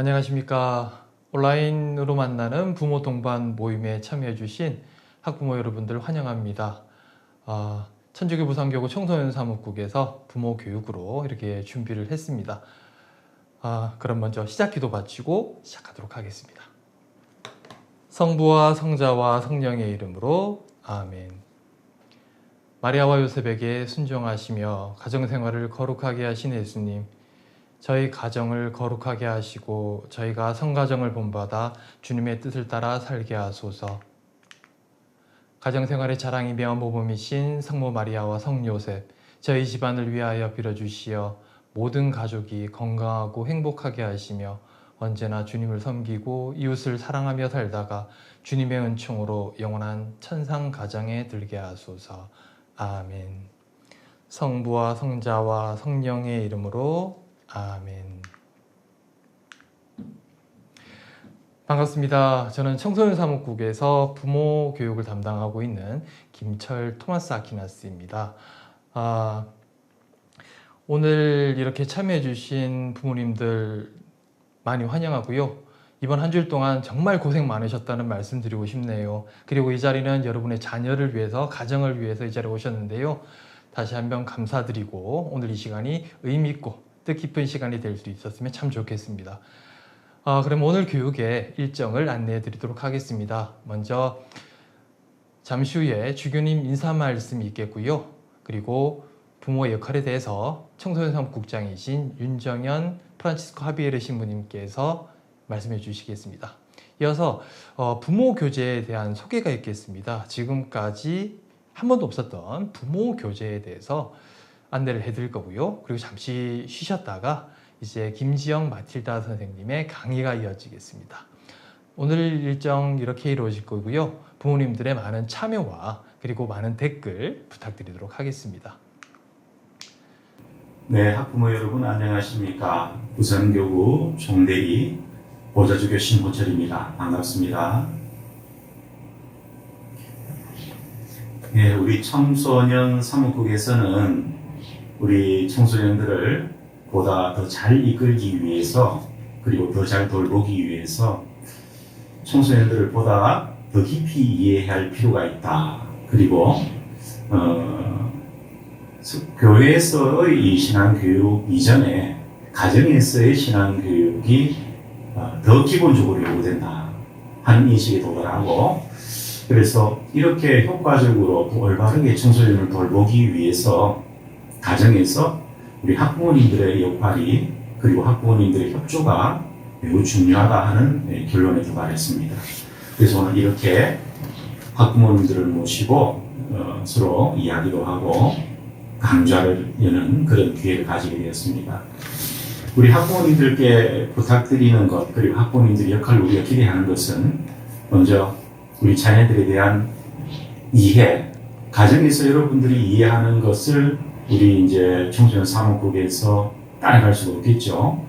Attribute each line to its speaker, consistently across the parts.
Speaker 1: 안녕하십니까. 온라인으로 만나는 부모 동반 모임에 참여해주신 학부모 여러분들 환영합니다. 천주교 부산교구 청소년 사무국에서 부모 교육으로 이렇게 준비를 했습니다. 그럼 먼저 시작 기도 바치고 시작하도록 하겠습니다. 성부와 성자와 성령의 이름으로 아멘. 마리아와 요셉에게 순종하시며 가정생활을 거룩하게 하신 예수님, 저희 가정을 거룩하게 하시고 저희가 성가정을 본받아 주님의 뜻을 따라 살게 하소서. 가정생활의 자랑이며 모범이신 성모 마리아와 성요셉, 저희 집안을 위하여 빌어주시어 모든 가족이 건강하고 행복하게 하시며 언제나 주님을 섬기고 이웃을 사랑하며 살다가 주님의 은총으로 영원한 천상 가정에 들게 하소서. 아멘. 성부와 성자와 성령의 이름으로 아멘. 반갑습니다. 저는 청소년 사무국에서 부모 교육을 담당하고 있는 김철 토마스 아퀴나스입니다. 오늘 이렇게 참여해 주신 부모님들 많이 환영하고요. 이번 한 주일 동안 정말 고생 많으셨다는 말씀 드리고 싶네요. 그리고 이 자리는 여러분의 자녀를 위해서, 가정을 위해서 이 자리에 오셨는데요. 다시 한번 감사드리고 오늘 이 시간이 의미 있고 뜻깊은 시간이 될 수 있었으면 참 좋겠습니다. 그럼 오늘 교육의 일정을 안내해 드리도록 하겠습니다. 먼저 잠시 후에 주교님 인사 말씀이 있겠고요. 그리고 부모의 역할에 대해서 청소년 사무국장이신 윤정현 프란치스코 하비에르 신부님께서 말씀해 주시겠습니다. 이어서 부모 교재에 대한 소개가 있겠습니다. 지금까지 한 번도 없었던 부모 교재에 대해서 안내를 해드릴 거고요. 그리고 잠시 쉬셨다가 이제 김지영 마틸다 선생님의 강의가 이어지겠습니다. 오늘 일정 이렇게 이루어질 거고요. 부모님들의 많은 참여와 그리고 많은 댓글 부탁드리도록 하겠습니다.
Speaker 2: 네, 학부모 여러분 안녕하십니까. 부산교구 총대리 보좌주교 신호철입니다. 반갑습니다. 네, 우리 청소년 사무국에서는 우리 청소년들을 보다 더 잘 이끌기 위해서, 그리고 더 잘 돌보기 위해서 청소년들을 보다 더 깊이 이해할 필요가 있다. 그리고 교회에서의 신앙교육 이전에 가정에서의 신앙교육이 더 기본적으로 요구된다 하는 인식에 도달하고, 그래서 이렇게 효과적으로 올바르게 청소년을 돌보기 위해서 가정에서 우리 학부모님들의 역할이, 그리고 학부모님들의 협조가 매우 중요하다 하는 결론에 도달했습니다. 그래서 오늘 이렇게 학부모님들을 모시고 서로 이야기도 하고 강좌를 여는 그런 기회를 가지게 되었습니다. 우리 학부모님들께 부탁드리는 것, 그리고 학부모님들의 역할을 우리가 기대하는 것은 먼저 우리 자녀들에 대한 이해, 가정에서 여러분들이 이해하는 것을 우리 이제 청소년 사무국에서 따라갈 수가 없겠죠.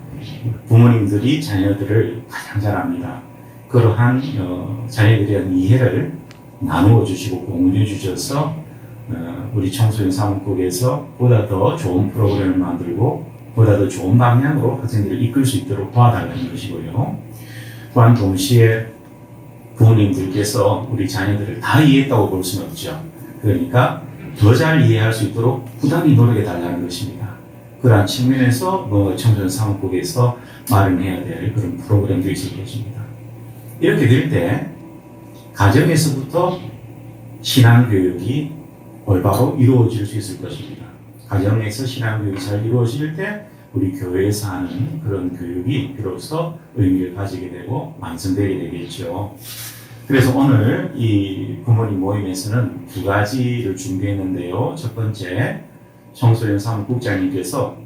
Speaker 2: 부모님들이 자녀들을 가장 잘 압니다. 그러한 자녀들에 대한 이해를 나누어 주시고 공유해 주셔서 우리 청소년 사무국에서 보다 더 좋은 프로그램을 만들고 보다 더 좋은 방향으로 학생들을 이끌 수 있도록 도와달라는 것이고요. 또한 동시에 부모님들께서 우리 자녀들을 다 이해했다고 볼 수는 없죠. 그러니까 더 잘 이해할 수 있도록 부단히 노력해 달라는 것입니다. 그러한 측면에서 청소년 사무국에서 마련해야 될 그런 프로그램도 있을 것입니다. 이렇게 될 때 가정에서부터 신앙교육이 올바로 이루어질 수 있을 것입니다. 가정에서 신앙교육이 잘 이루어질 때 우리 교회에서 하는 그런 교육이 비로소 의미를 가지게 되고 완성되게 되겠죠. 그래서 오늘 이 부모님 모임에서는 두 가지를 준비했는데요. 첫 번째, 청소년 사무국장님께서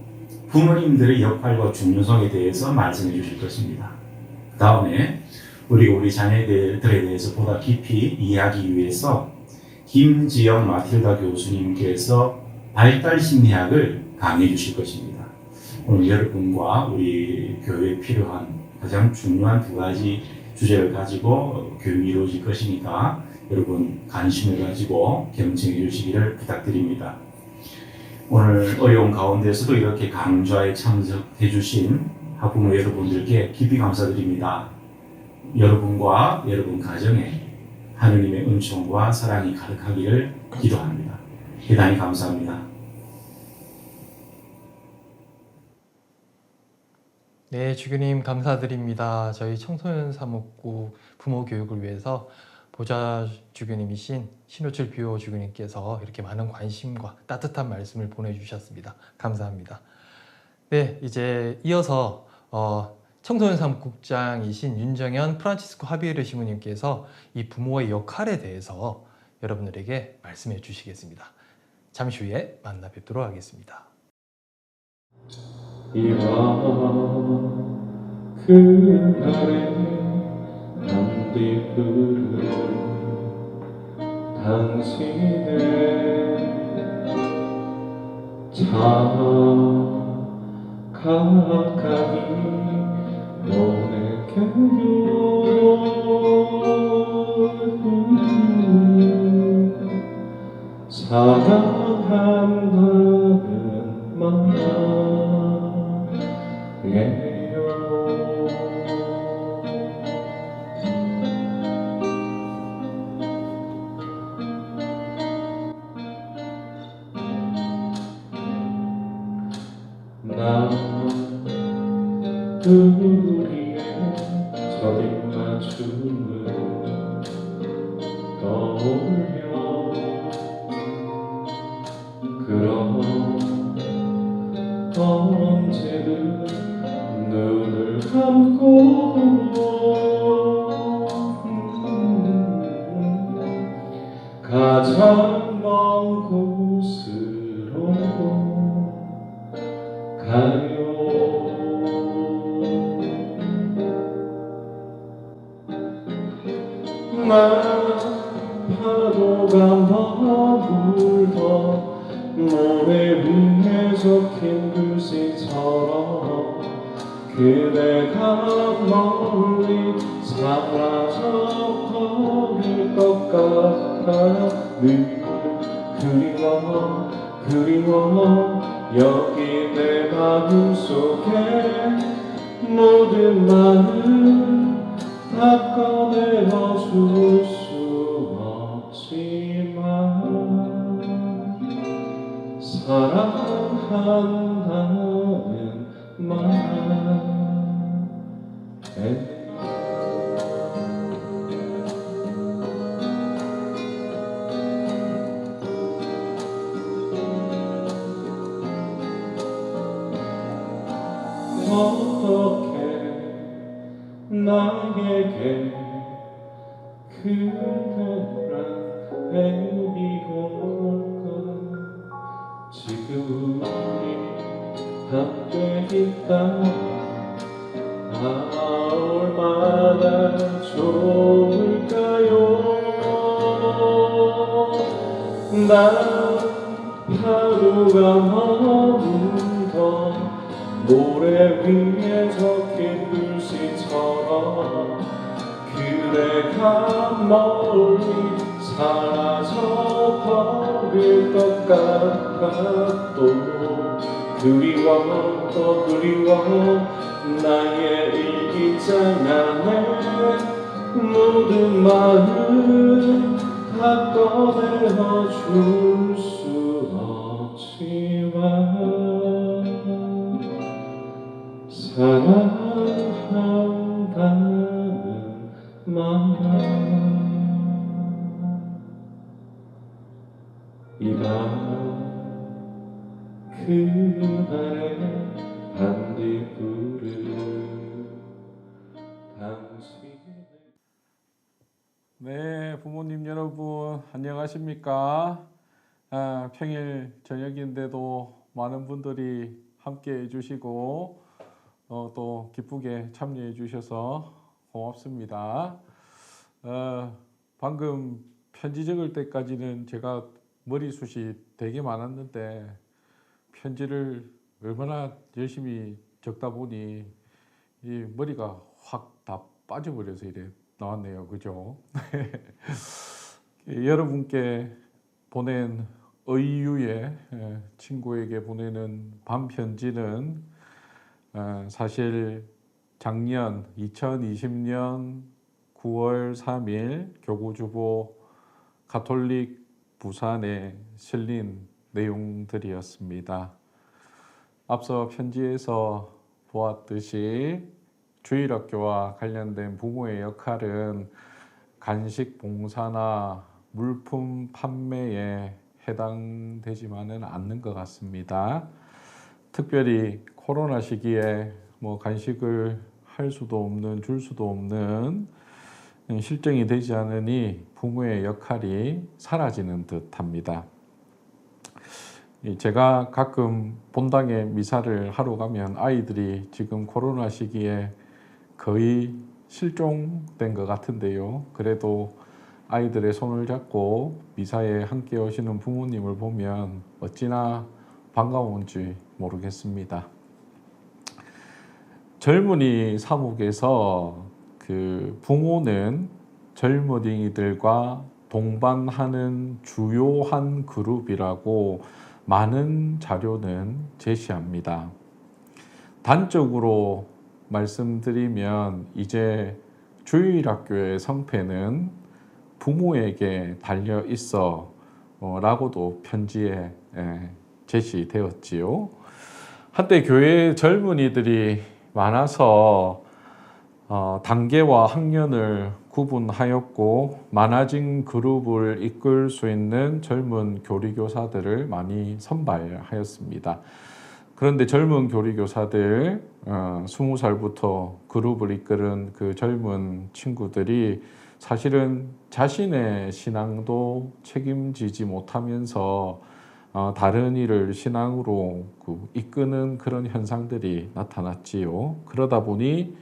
Speaker 2: 부모님들의 역할과 중요성에 대해서 말씀해 주실 것입니다. 그 다음에 우리 자녀들에 대해서 보다 깊이 이해하기 위해서 김지영 마틸다 교수님께서 발달 심리학을 강의해 주실 것입니다. 오늘 여러분과 우리 교회에 필요한 가장 중요한 두 가지 주제를 가지고 교육이 이루어질 것이니까 여러분 관심을 가지고 경청해 주시기를 부탁드립니다. 오늘 어려운 가운데서도 이렇게 강좌에 참석해 주신 학부모 여러분들께 깊이 감사드립니다. 여러분과 여러분 가정에 하느님의 은총과 사랑이 가득하기를 기도합니다. 대단히 감사합니다.
Speaker 1: 네, 주교님 감사드립니다. 저희 청소년 사목구 부모 교육을 위해서 보좌 주교님이신 신호철 비호 주교님께서 이렇게 많은 관심과 따뜻한 말씀을 보내주셨습니다. 감사합니다. 네, 이제 이어서 청소년 사목국장이신 윤정현 프란치스코 하비에르 시무님께서 이 부모의 역할에 대해서 여러분들에게 말씀해 주시겠습니다. 잠시 후에 만나 뵙도록 하겠습니다.
Speaker 3: 이와 그날의 남디부를 당신의 참 가까이 보낼게요. 사랑한다는 말이에요. 나 우리의 첫 입맞춤을 떠올려 그럼 언제든 눈을 감고 가장 먼 곳으로 가요. 나 파도가 머물던 모래 위에 적힌 글씨처럼 그대가 멀리 사라져 버릴 것 같아. 늘 그리워 여기 내 마음속에 모든 말을 다 꺼내어 줄 수 없지만 사랑한다는 말에 어떻게 나에게 그대란 애비고 올까. 지금 우리 함께 있다 얼마나 좋을까요. 난 하루가 머물던 모래 위에 적힌 글씨처럼 그대가 멀리 사라져 버릴 것 같아. 또 그리워 나의 일기장 안에 모든 말을 다 꺼내어 줄 수 없지만 사랑한다는 말. 이밤 그날의 반딧불을 당신의
Speaker 4: 네, 부모님 여러분 안녕하십니까? 평일 저녁인데도 많은 분들이 함께 해주시고 또 기쁘게 참여해 주셔서 고맙습니다. 방금 편지 적을 때까지는 제가 머리숱이 되게 많았는데 편지를 얼마나 열심히 적다 보니 이 머리가 확 다 빠져버려서 이래 나왔네요. 그죠? 여러분께 보낸 의유의 친구에게 보내는 반편지는 사실 작년 2020년 9월 3일 교구주보 가톨릭 부산에 실린 내용들이었습니다. 앞서 편지에서 보았듯이 주일학교와 관련된 부모의 역할은 간식 봉사나 물품 판매에 해당되지만은 않는 것 같습니다. 특별히 코로나 시기에 간식을 할 수도 없는, 줄 수도 없는 실정이 되지 않으니 부모의 역할이 사라지는 듯합니다. 제가 가끔 본당에 미사를 하러 가면 아이들이 지금 코로나 시기에 거의 실종된 것 같은데요. 그래도 아이들의 손을 잡고 미사에 함께 오시는 부모님을 보면 어찌나 반가운지 모르겠습니다. 젊은이 사목에서 그 부모는 젊은이들과 동반하는 주요한 그룹이라고 많은 자료는 제시합니다. 단적으로 말씀드리면 이제 주일학교의 성패는 부모에게 달려 있어 라고도 편지에 제시되었지요. 한때 교회 젊은이들이 많아서 단계와 학년을 구분하였고 많아진 그룹을 이끌 수 있는 젊은 교리교사들을 많이 선발하였습니다. 그런데 젊은 교리교사들 20살부터 그룹을 이끄는 그 젊은 친구들이 사실은 자신의 신앙도 책임지지 못하면서 다른 일을 신앙으로 이끄는 그런 현상들이 나타났지요. 그러다 보니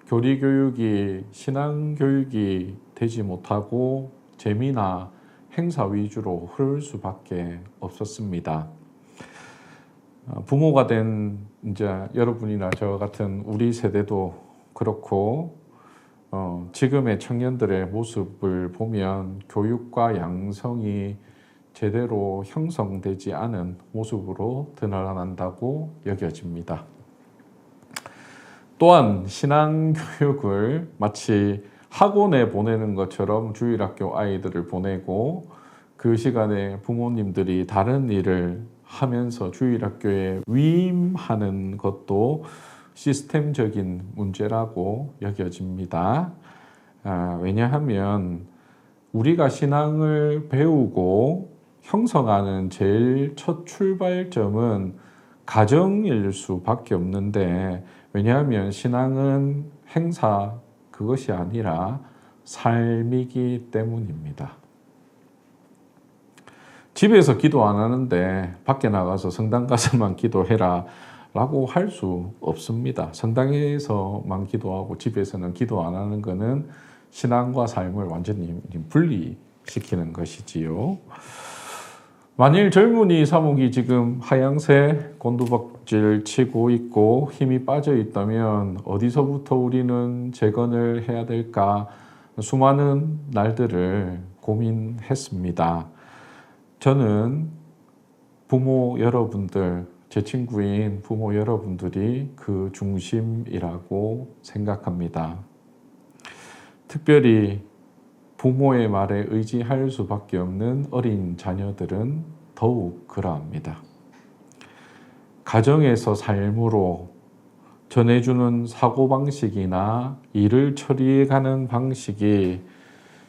Speaker 4: 교리교육이 신앙교육이 되지 못하고 재미나 행사 위주로 흐를 수밖에 없었습니다. 부모가 된 이제 여러분이나 저 같은 우리 세대도 그렇고 지금의 청년들의 모습을 보면 교육과 양성이 제대로 형성되지 않은 모습으로 드러난다고 여겨집니다. 또한 신앙교육을 마치 학원에 보내는 것처럼 주일학교 아이들을 보내고 그 시간에 부모님들이 다른 일을 하면서 주일학교에 위임하는 것도 시스템적인 문제라고 여겨집니다. 왜냐하면 우리가 신앙을 배우고 형성하는 제일 첫 출발점은 가정일 수밖에 없는데, 왜냐하면 신앙은 행사 그것이 아니라 삶이기 때문입니다. 집에서 기도 안 하는데 밖에 나가서 성당 가서만 기도해라 라고 할 수 없습니다. 성당에서만 기도하고 집에서는 기도 안 하는 것은 신앙과 삶을 완전히 분리시키는 것이지요. 만일 젊은이 사목이 지금 하향세 곤두박질 치고 있고 힘이 빠져 있다면 어디서부터 우리는 재건을 해야 될까 수많은 날들을 고민했습니다. 저는 부모 여러분들, 제 친구인 부모 여러분들이 그 중심이라고 생각합니다. 특별히 부모의 말에 의지할 수밖에 없는 어린 자녀들은 더욱 그러합니다. 가정에서 삶으로 전해주는 사고방식이나 일을 처리해가는 방식이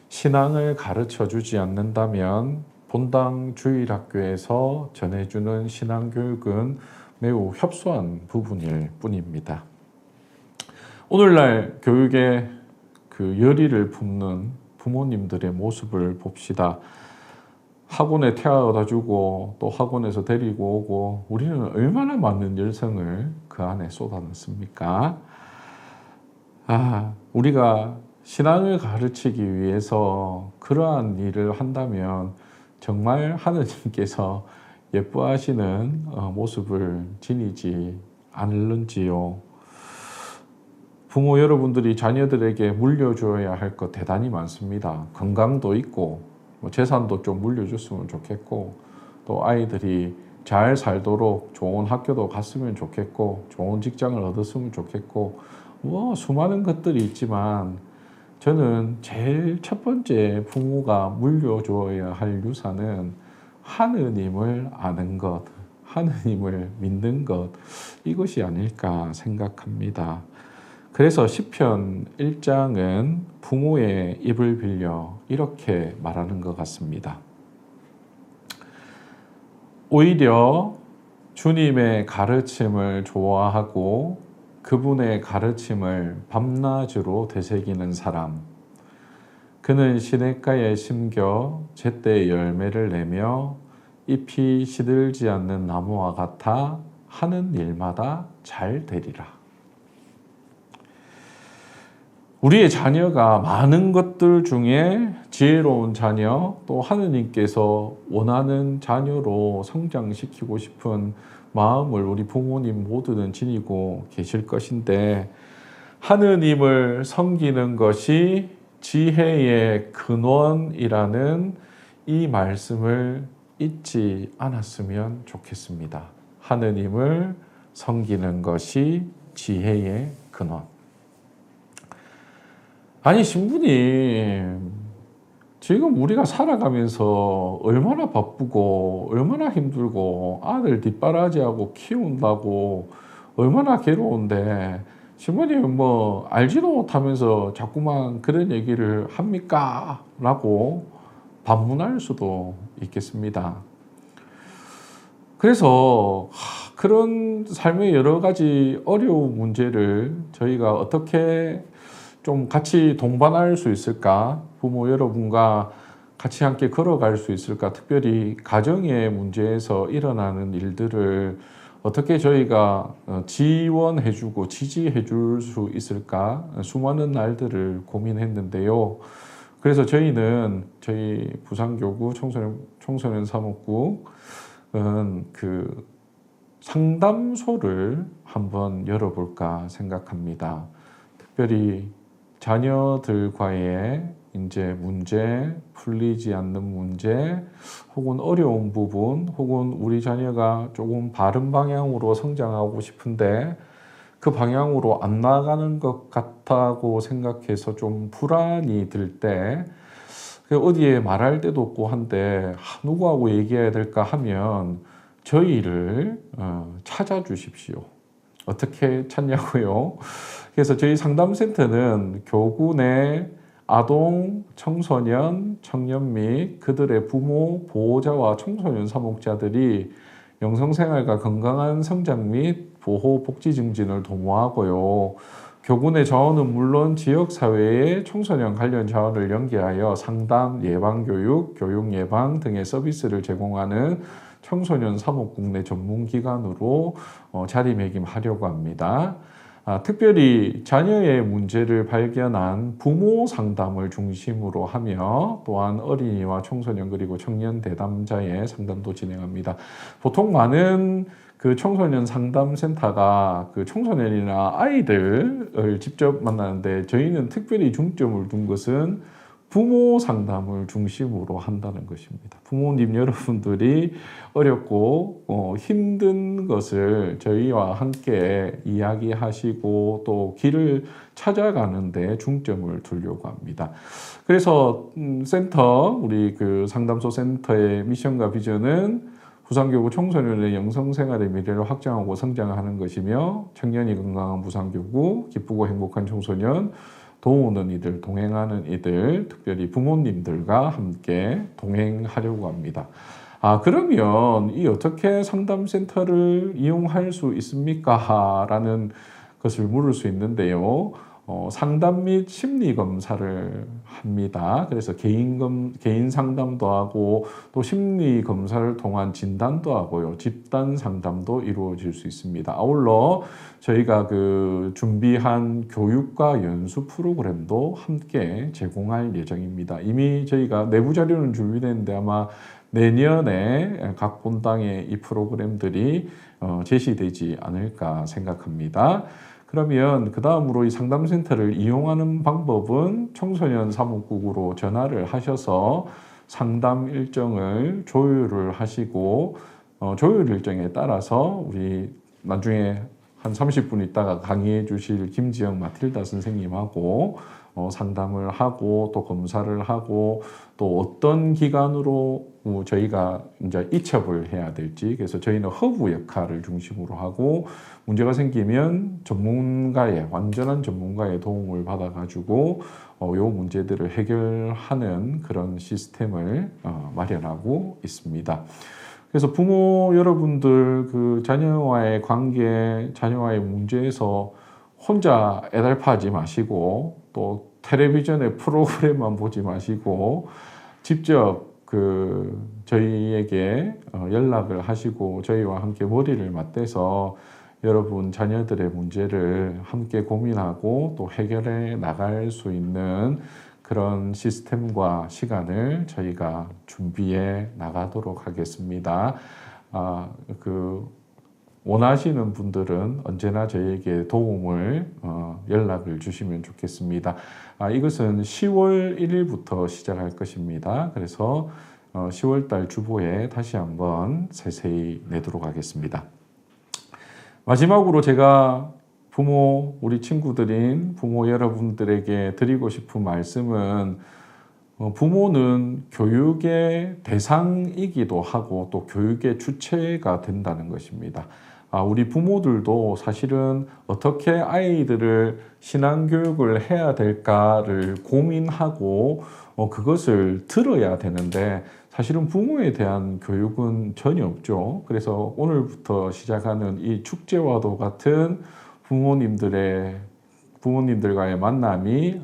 Speaker 4: 신앙을 가르쳐주지 않는다면 본당 주일학교에서 전해주는 신앙교육은 매우 협소한 부분일 뿐입니다. 오늘날 교육에 그 열의를 품는 부모님들의 모습을 봅시다. 학원에 태워다 주고 또 학원에서 데리고 오고 우리는 얼마나 많은 열성을 그 안에 쏟아냈습니까? 우리가 신앙을 가르치기 위해서 그러한 일을 한다면 정말 하느님께서 예뻐하시는 모습을 지니지 않을는지요. 부모 여러분들이 자녀들에게 물려줘야 할 것 대단히 많습니다. 건강도 있고 재산도 좀 물려줬으면 좋겠고 또 아이들이 잘 살도록 좋은 학교도 갔으면 좋겠고 좋은 직장을 얻었으면 좋겠고 뭐 수많은 것들이 있지만 저는 제일 첫 번째 부모가 물려줘야 할 유산은 하느님을 아는 것, 하느님을 믿는 것, 이것이 아닐까 생각합니다. 그래서 시편 1장은 부모의 입을 빌려 이렇게 말하는 것 같습니다. 오히려 주님의 가르침을 좋아하고 그분의 가르침을 밤낮으로 되새기는 사람, 그는 시냇가에 심겨 제때 열매를 내며 잎이 시들지 않는 나무와 같아 하는 일마다 잘 되리라. 우리의 자녀가 많은 것들 중에 지혜로운 자녀, 또 하느님께서 원하는 자녀로 성장시키고 싶은 마음을 우리 부모님 모두는 지니고 계실 것인데, 하느님을 섬기는 것이 지혜의 근원이라는 이 말씀을 잊지 않았으면 좋겠습니다. 하느님을 섬기는 것이 지혜의 근원. 아니, 신부님, 지금 우리가 살아가면서 얼마나 바쁘고 얼마나 힘들고 아들 뒷바라지하고 키운다고 얼마나 괴로운데 신부님 뭐 알지도 못하면서 자꾸만 그런 얘기를 합니까? 라고 반문할 수도 있겠습니다. 그래서 그런 삶의 여러 가지 어려운 문제를 저희가 어떻게 좀 같이 동반할 수 있을까? 부모 여러분과 같이 함께 걸어갈 수 있을까? 특별히 가정의 문제에서 일어나는 일들을 어떻게 저희가 지원해주고 지지해줄 수 있을까? 수많은 날들을 고민했는데요. 그래서 저희는 저희 부산교구 청소년 사목국은 그 상담소를 한번 열어볼까 생각합니다. 특별히 자녀들과의 이제 문제, 풀리지 않는 문제, 혹은 어려운 부분, 혹은 우리 자녀가 조금 바른 방향으로 성장하고 싶은데 그 방향으로 안 나가는 것 같다고 생각해서 좀 불안이 들 때 어디에 말할 데도 없고 한데 누구하고 얘기해야 될까 하면 저희를 찾아주십시오. 어떻게 찾냐고요? 그래서 저희 상담센터는 교구 내 아동, 청소년, 청년 및 그들의 부모, 보호자와 청소년 사목자들이 영성생활과 건강한 성장 및 보호, 복지 증진을 도모하고요. 교구 내 자원은 물론 지역사회의 청소년 관련 자원을 연계하여 상담, 예방교육, 교육 예방 등의 서비스를 제공하는 청소년 사목국 내 전문기관으로 자리매김하려고 합니다. 특별히 자녀의 문제를 발견한 부모 상담을 중심으로 하며 또한 어린이와 청소년 그리고 청년 대담자의 상담도 진행합니다. 보통 많은 그 청소년 상담센터가 그 청소년이나 아이들을 직접 만나는데 저희는 특별히 중점을 둔 것은 부모 상담을 중심으로 한다는 것입니다. 부모님 여러분들이 어렵고 힘든 것을 저희와 함께 이야기하시고 또 길을 찾아가는 데 중점을 두려고 합니다. 그래서 센터, 우리 그 상담소 센터의 미션과 비전은 부산교구 청소년의 영성생활의 미래를 확장하고 성장하는 것이며 청년이 건강한 부산교구, 기쁘고 행복한 청소년, 도우는 이들, 동행하는 이들, 특별히 부모님들과 함께 동행하려고 합니다. 그러면 이 어떻게 상담센터를 이용할 수 있습니까? 라는 것을 물을 수 있는데요. 상담 및 심리 검사를 합니다. 그래서 개인 상담도 하고 또 심리 검사를 통한 진단도 하고요. 집단 상담도 이루어질 수 있습니다. 아울러 저희가 그 준비한 교육과 연수 프로그램도 함께 제공할 예정입니다. 이미 저희가 내부 자료는 준비됐는데 아마 내년에 각 본당에 이 프로그램들이 제시되지 않을까 생각합니다. 그러면 그 다음으로 이 상담센터를 이용하는 방법은 청소년 사목국으로 전화를 하셔서 상담 일정을 조율을 하시고 조율 일정에 따라서 우리 나중에 한 30분 있다가 강의해 주실 김지영 마틸다 선생님하고 상담을 하고 또 검사를 하고 또 어떤 기간으로 저희가 이제 이첩을 해야 될지, 그래서 저희는 허브 역할을 중심으로 하고 문제가 생기면 완전한 전문가의 도움을 받아가지고 요 문제들을 해결하는 그런 시스템을 마련하고 있습니다. 그래서 부모 여러분들 그 자녀와의 관계, 자녀와의 문제에서 혼자 애달파하지 마시고 또 텔레비전의 프로그램만 보지 마시고 직접 저희에게 연락을 하시고 저희와 함께 머리를 맞대서 여러분 자녀들의 문제를 함께 고민하고 또 해결해 나갈 수 있는 그런 시스템과 시간을 저희가 준비해 나가도록 하겠습니다. 원하시는 분들은 언제나 저희에게 도움을 연락을 주시면 좋겠습니다. 이것은 10월 1일부터 시작할 것입니다. 그래서 10월 달 주보에 다시 한번 세세히 내도록 하겠습니다. 마지막으로 제가 우리 친구들인 부모 여러분들에게 드리고 싶은 말씀은 부모는 교육의 대상이기도 하고 또 교육의 주체가 된다는 것입니다. 우리 부모들도 사실은 어떻게 아이들을 신앙교육을 해야 될까를 고민하고 그것을 들어야 되는데 사실은 부모에 대한 교육은 전혀 없죠. 그래서 오늘부터 시작하는 이 축제와도 같은 부모님들과의 만남이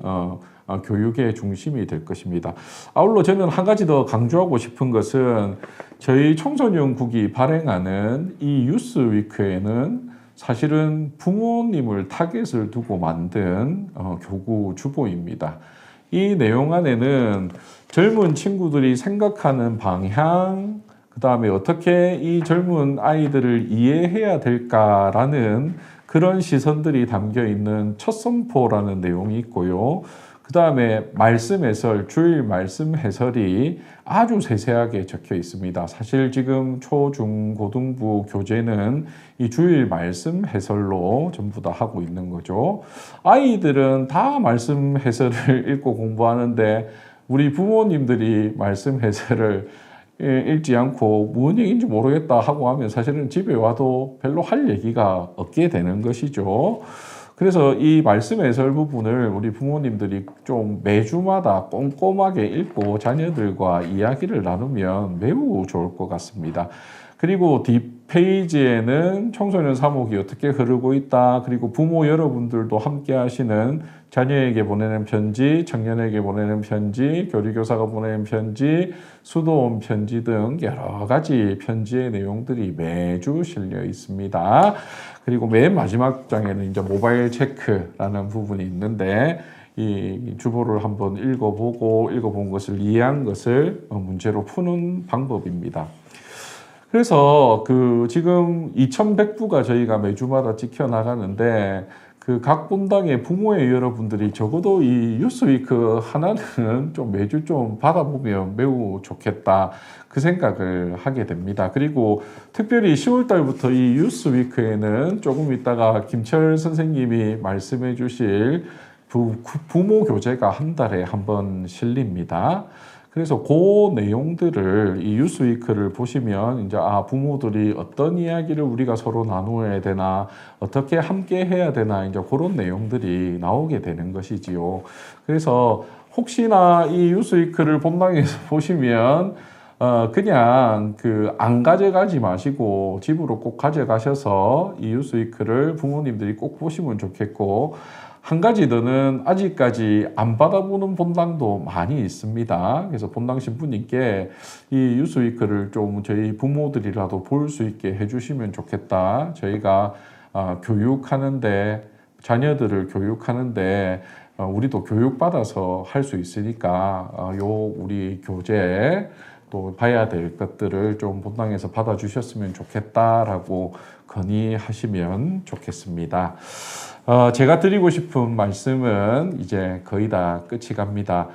Speaker 4: 교육의 중심이 될 것입니다. 아울러 저는 한 가지 더 강조하고 싶은 것은 저희 청소년국이 발행하는 이 유스위크에는 사실은 부모님을 타겟을 두고 만든 교구 주보입니다. 이 내용 안에는 젊은 친구들이 생각하는 방향, 그 다음에 어떻게 이 젊은 아이들을 이해해야 될까라는 그런 시선들이 담겨 있는 첫 선포라는 내용이 있고요. 그 다음에 말씀 해설, 주일 말씀 해설이 아주 세세하게 적혀 있습니다. 사실 지금 초, 중, 고등부 교재는 이 주일 말씀 해설로 전부 다 하고 있는 거죠. 아이들은 다 말씀 해설을 읽고 공부하는데 우리 부모님들이 말씀 해설을 읽지 않고 무슨 얘기인지 모르겠다 하고 하면 사실은 집에 와도 별로 할 얘기가 없게 되는 것이죠. 그래서 이 말씀 해설 부분을 우리 부모님들이 좀 매주마다 꼼꼼하게 읽고 자녀들과 이야기를 나누면 매우 좋을 것 같습니다. 그리고 뒷페이지에는 청소년 사목이 어떻게 흐르고 있다. 그리고 부모 여러분들도 함께 하시는 자녀에게 보내는 편지, 청년에게 보내는 편지, 교리교사가 보내는 편지, 수도원 편지 등 여러 가지 편지의 내용들이 매주 실려 있습니다. 그리고 맨 마지막 장에는 이제 모바일 체크라는 부분이 있는데 이 주보를 한번 읽어본 것을 이해한 것을 문제로 푸는 방법입니다. 그래서 지금 2100부가 저희가 매주마다 찍혀 나가는데 각 분당의 부모의 여러분들이 적어도 이 뉴스위크 하나는 좀 매주 좀 받아보면 매우 좋겠다 그 생각을 하게 됩니다. 그리고 특별히 10월 달부터 이 뉴스위크에는 조금 있다가 김철 선생님이 말씀해 주실 부모 교재가 한 달에 한 번 실립니다. 그래서 그 내용들을 이 뉴스위크를 보시면 이제 부모들이 어떤 이야기를 우리가 서로 나누어야 되나, 어떻게 함께 해야 되나 이제 그런 내용들이 나오게 되는 것이지요. 그래서 혹시나 이 뉴스위크를 본방에서 보시면 그냥 안 가져가지 마시고 집으로 꼭 가져가셔서 이 뉴스위크를 부모님들이 꼭 보시면 좋겠고, 한 가지 더는 아직까지 안 받아보는 본당도 많이 있습니다. 그래서 본당 신부님께 이 뉴스위크를 좀 저희 부모들이라도 볼 수 있게 해주시면 좋겠다. 저희가 교육하는데, 자녀들을 교육하는데 우리도 교육받아서 할 수 있으니까 우리 교재 또 봐야 될 것들을 좀 본당에서 받아주셨으면 좋겠다라고 건의하시면 좋겠습니다. 제가 드리고 싶은 말씀은 이제 거의 다 끝이 갑니다.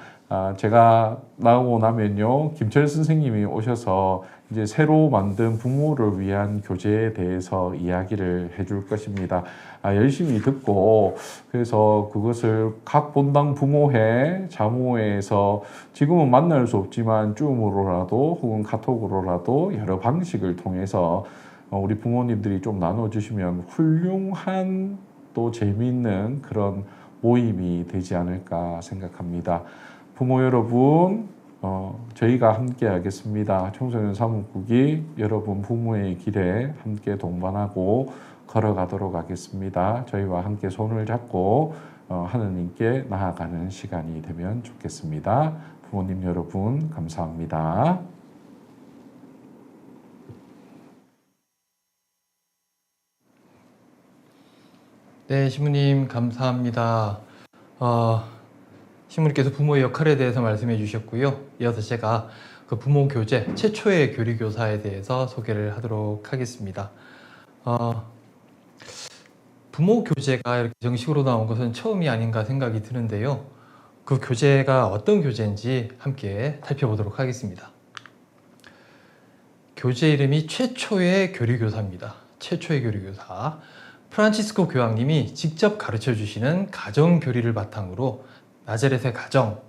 Speaker 4: 제가 나오고 나면요, 김철 선생님이 오셔서 이제 새로 만든 부모를 위한 교재에 대해서 이야기를 해줄 것입니다. 열심히 듣고, 그래서 그것을 각 본당 부모회, 자모회에서 지금은 만날 수 없지만 줌으로라도 혹은 카톡으로라도 여러 방식을 통해서 우리 부모님들이 좀 나눠주시면 훌륭한 또 재미있는 그런 모임이 되지 않을까 생각합니다. 부모 여러분, 저희가 함께 하겠습니다. 청소년 사무국이 여러분 부모의 길에 함께 동반하고 걸어가도록 하겠습니다. 저희와 함께 손을 잡고 하느님께 나아가는 시간이 되면 좋겠습니다. 부모님 여러분, 감사합니다.
Speaker 1: 네, 신부님 감사합니다. 신부님께서 부모의 역할에 대해서 말씀해 주셨고요. 이어서 제가 그 부모 교재, 최초의 교리교사에 대해서 소개를 하도록 하겠습니다. 부모 교재가 이렇게 정식으로 나온 것은 처음이 아닌가 생각이 드는데요. 그 교재가 어떤 교재인지 함께 살펴보도록 하겠습니다. 교재 이름이 최초의 교리교사입니다. 최초의 교리교사. 프란치스코 교황님이 직접 가르쳐 주시는 가정 교리를 바탕으로 나자렛의 가정,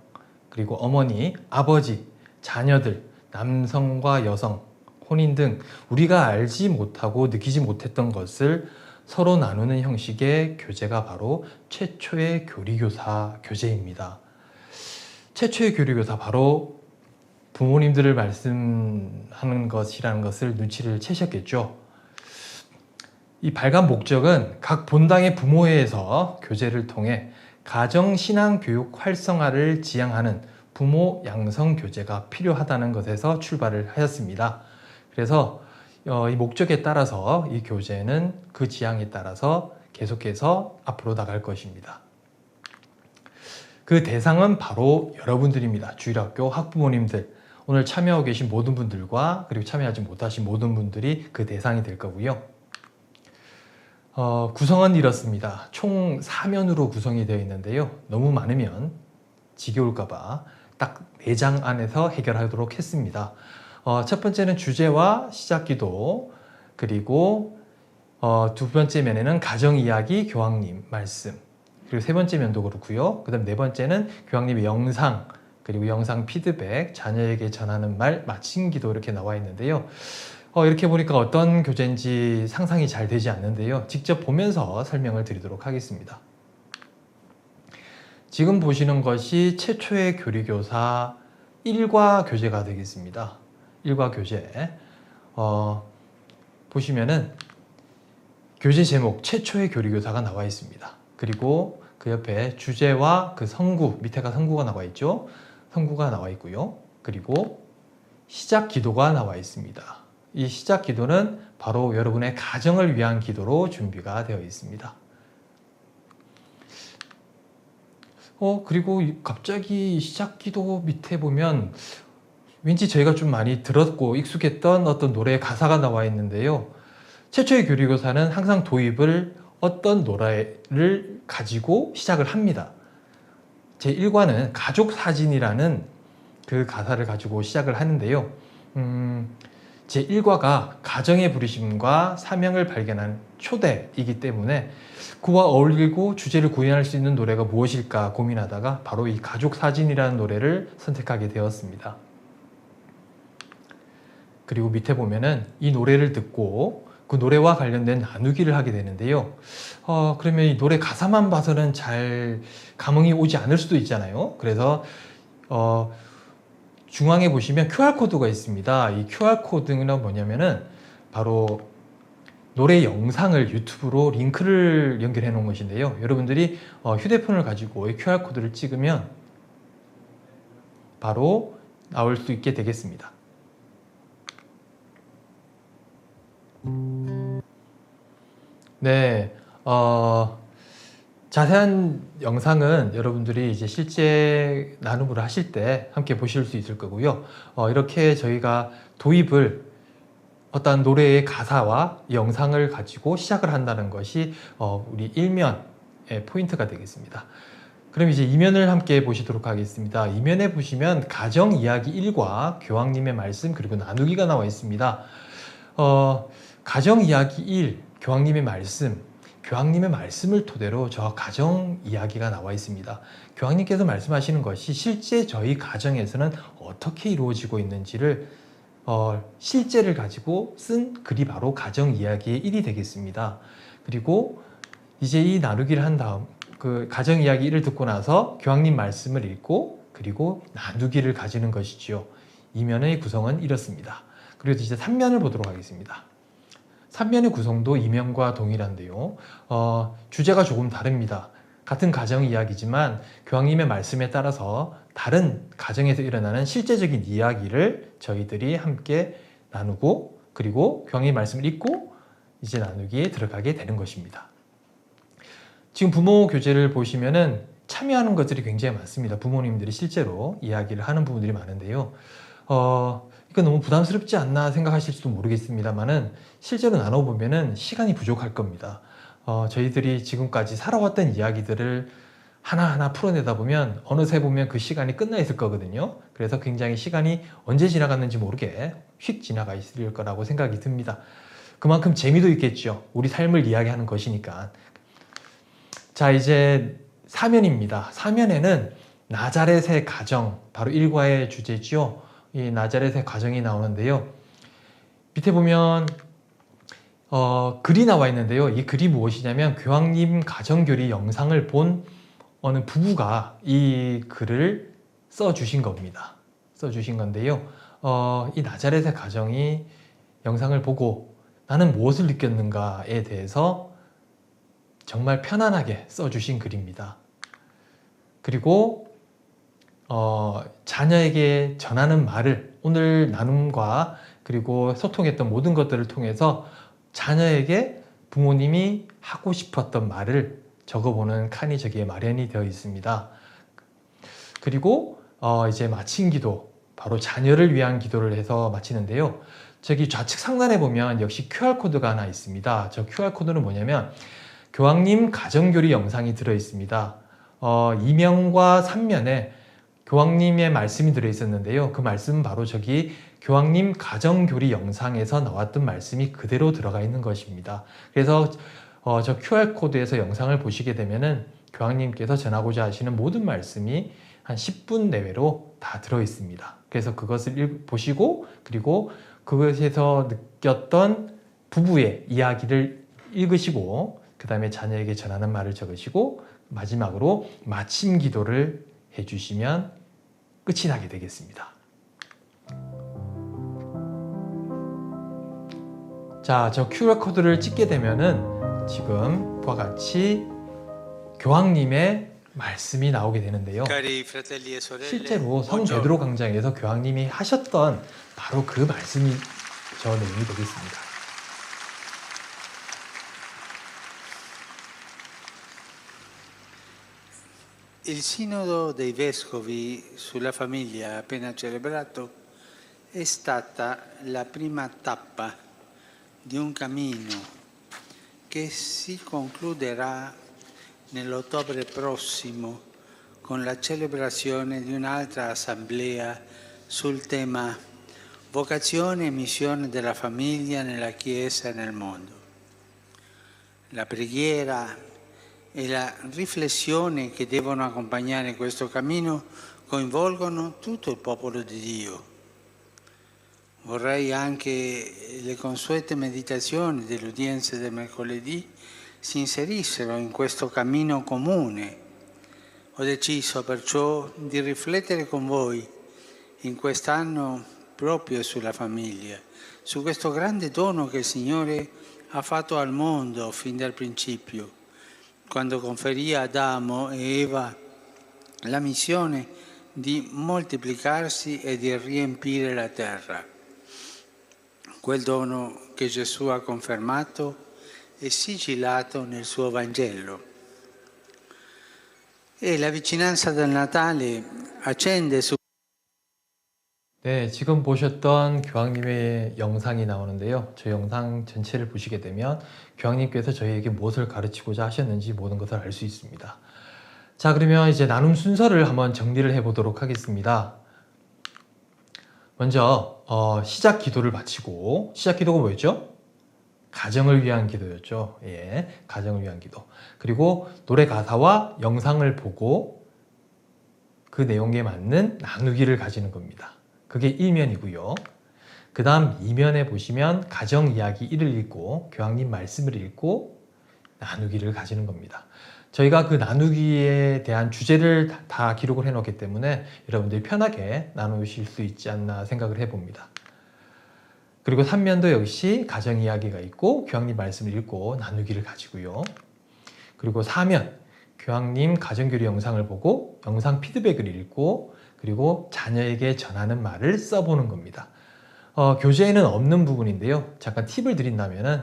Speaker 1: 그리고 어머니, 아버지, 자녀들, 남성과 여성, 혼인 등 우리가 알지 못하고 느끼지 못했던 것을 서로 나누는 형식의 교재가 바로 최초의 교리교사 교재입니다. 최초의 교리교사, 바로 부모님들을 말씀하는 것이라는 것을 눈치를 채셨겠죠. 이 발간 목적은 각 본당의 부모회에서 교재를 통해 가정신앙교육 활성화를 지향하는 부모 양성 교재가 필요하다는 것에서 출발을 하였습니다. 그래서 이 목적에 따라서 이 교재는 그 지향에 따라서 계속해서 앞으로 나갈 것입니다. 그 대상은 바로 여러분들입니다. 주일학교 학부모님들, 오늘 참여하고 계신 모든 분들과 그리고 참여하지 못하신 모든 분들이 그 대상이 될 거고요. 구성은 이렇습니다. 총 4면으로 구성이 되어 있는데요. 너무 많으면 지겨울까봐 딱 4장 안에서 해결하도록 했습니다. 첫 번째는 주제와 시작기도, 그리고 두 번째 면에는 가정이야기 교황님 말씀, 그리고 세 번째 면도 그렇고요. 그 다음 네 번째는 교황님의 영상, 그리고 영상 피드백, 자녀에게 전하는 말, 마친 기도 이렇게 나와 있는데요. 이렇게 보니까 어떤 교재인지 상상이 잘 되지 않는데요. 직접 보면서 설명을 드리도록 하겠습니다. 지금 보시는 것이 최초의 교리교사 1과 교재가 되겠습니다. 1과 교재. 보시면은 교재 제목 최초의 교리교사가 나와 있습니다. 그리고 그 옆에 주제와 그 성구, 밑에가 성구가 나와 있죠. 성구가 나와 있고요. 그리고 시작 기도가 나와 있습니다. 이 시작 기도는 바로 여러분의 가정을 위한 기도로 준비가 되어 있습니다. 그리고 갑자기 시작 기도 밑에 보면 왠지 저희가 좀 많이 들었고 익숙했던 어떤 노래의 가사가 나와 있는데요. 최초의 교리교사는 항상 도입을 어떤 노래를 가지고 시작을 합니다. 제1과는 가족 사진이라는 그 가사를 가지고 시작을 하는데요. 제1과가 가정의 부르심과 사명을 발견한 초대이기 때문에 그와 어울리고 주제를 구현할 수 있는 노래가 무엇일까 고민하다가 바로 이 가족 사진이라는 노래를 선택하게 되었습니다. 그리고 밑에 보면은 이 노래를 듣고 그 노래와 관련된 나누기를 하게 되는데요. 그러면 이 노래 가사만 봐서는 잘 감흥이 오지 않을 수도 있잖아요. 그래서 중앙에 보시면 QR코드가 있습니다. 이 QR코드는 뭐냐면은 바로 노래 영상을 유튜브로 링크를 연결해 놓은 것인데요. 여러분들이 휴대폰을 가지고 이 QR코드를 찍으면 바로 나올 수 있게 되겠습니다. 네, 자세한 영상은 여러분들이 이제 실제 나눔을 하실 때 함께 보실 수 있을 거고요. 이렇게 저희가 도입을 어떤 노래의 가사와 영상을 가지고 시작을 한다는 것이 우리 1면의 포인트가 되겠습니다. 그럼 이제 이면을 함께 보시도록 하겠습니다. 이면에 보시면 가정 이야기 1과 교황님의 말씀 그리고 나누기가 나와 있습니다. 가정 이야기 1, 교황님의 말씀을 토대로 저 가정 이야기가 나와 있습니다. 교황님께서 말씀하시는 것이 실제 저희 가정에서는 어떻게 이루어지고 있는지를 실제를 가지고 쓴 글이 바로 가정 이야기의 1이 되겠습니다. 그리고 이제 이 나누기를 한 다음 그 가정 이야기 1을 듣고 나서 교황님 말씀을 읽고 그리고 나누기를 가지는 것이지요. 이면의 구성은 이렇습니다. 그리고 이제 3면을 보도록 하겠습니다. 3면의 구성도 2면과 동일한데요. 주제가 조금 다릅니다. 같은 가정 이야기지만 교황님의 말씀에 따라서 다른 가정에서 일어나는 실제적인 이야기를 저희들이 함께 나누고 그리고 교황님 말씀을 읽고 이제 나누기에 들어가게 되는 것입니다. 지금 부모 교재를 보시면은 참여하는 것들이 굉장히 많습니다. 부모님들이 실제로 이야기를 하는 부분들이 많은데요. 이거 너무 부담스럽지 않나 생각하실지도 모르겠습니다만은 실제로 나눠보면은 시간이 부족할 겁니다. 저희들이 지금까지 살아왔던 이야기들을 하나하나 풀어내다 보면 어느새 보면 그 시간이 끝나 있을 거거든요. 그래서 굉장히 시간이 언제 지나갔는지 모르게 휙 지나가 있을 거라고 생각이 듭니다. 그만큼 재미도 있겠죠. 우리 삶을 이야기하는 것이니까. 자, 이제 사면입니다. 사면에는 나자렛의 가정, 바로 1과의 주제지요. 이 나자렛의 가정이 나오는데요. 밑에 보면 글이 나와 있는데요. 이 글이 무엇이냐면 교황님 가정교리 영상을 본 어느 부부가 이 글을 써주신 겁니다. 써주신 건데요. 이 나자렛의 가정이 영상을 보고 나는 무엇을 느꼈는가에 대해서 정말 편안하게 써주신 글입니다. 그리고 자녀에게 전하는 말을 오늘 나눔과 그리고 소통했던 모든 것들을 통해서 자녀에게 부모님이 하고 싶었던 말을 적어보는 칸이 저기에 마련이 되어 있습니다. 그리고 이제 마친 기도, 바로 자녀를 위한 기도를 해서 마치는데요. 저기 좌측 상단에 보면 역시 QR코드가 하나 있습니다. 저 QR코드는 뭐냐면 교황님 가정교리 영상이 들어 있습니다. 2면과 3면에 교황님의 말씀이 들어 있었는데요. 그 말씀은 바로 저기 교황님 가정교리 영상에서 나왔던 말씀이 그대로 들어가 있는 것입니다. 그래서 저 QR코드에서 영상을 보시게 되면은 교황님께서 전하고자 하시는 모든 말씀이 한 10분 내외로 다 들어 있습니다. 그래서 그것을 보시고 그리고 그것에서 느꼈던 부부의 이야기를 읽으시고 그 다음에 자녀에게 전하는 말을 적으시고 마지막으로 마침 기도를 해주시면 끝이 나게 되겠습니다. 자, 저 QR코드를 찍게 되면은 지금과 같이 교황님의 말씀이 나오게 되는데요. 실제로 성 베드로 광장에서 교황님이 하셨던 바로 그 말씀이 저 내용이 되겠습니다.
Speaker 5: Il Sinodo dei Vescovi sulla famiglia appena celebrato è stata la prima tappa di un cammino che si concluderà nell'ottobre prossimo con la celebrazione di un'altra assemblea sul tema vocazione e missione della famiglia nella Chiesa e nel mondo. La preghiera e la riflessione che devono accompagnare questo cammino coinvolgono tutto il popolo di Dio. Vorrei anche le consuete meditazioni delle udienze del mercoledì si inserissero in questo cammino comune. Ho deciso perciò di riflettere con voi in quest'anno proprio sulla famiglia, su questo grande dono che il Signore ha fatto al mondo fin dal principio, quando conferì a Adamo e Eva la missione di moltiplicarsi e di riempire la terra. Quel dono che Gesù ha confermato e sigillato nel suo Vangelo. E la vicinanza del Natale accende su
Speaker 1: 네, 지금 보셨던 교황님의 영상이 나오는데요. 저 영상 전체를 보시게 되면 교황님께서 저희에게 무엇을 가르치고자 하셨는지 모든 것을 알 수 있습니다. 자, 그러면 이제 나눔 순서를 한번 정리를 해보도록 하겠습니다. 먼저 시작 기도를 바치고, 시작 기도가 뭐였죠? 가정을 위한 기도였죠. 예, 가정을 위한 기도. 그리고 노래 가사와 영상을 보고 그 내용에 맞는 나누기를 가지는 겁니다. 그게 1면이고요. 그 다음 2면에 보시면 가정 이야기 1을 읽고 교황님 말씀을 읽고 나누기를 가지는 겁니다. 저희가 그 나누기에 대한 주제를 다 기록을 해놓기 때문에 여러분들이 편하게 나누실 수 있지 않나 생각을 해봅니다. 그리고 3면도 역시 가정 이야기가 있고 교황님 말씀을 읽고 나누기를 가지고요. 그리고 4면 교황님 가정교류 영상을 보고 영상 피드백을 읽고 그리고 자녀에게 전하는 말을 써보는 겁니다. 교재에는 없는 부분인데요. 잠깐 팁을 드린다면은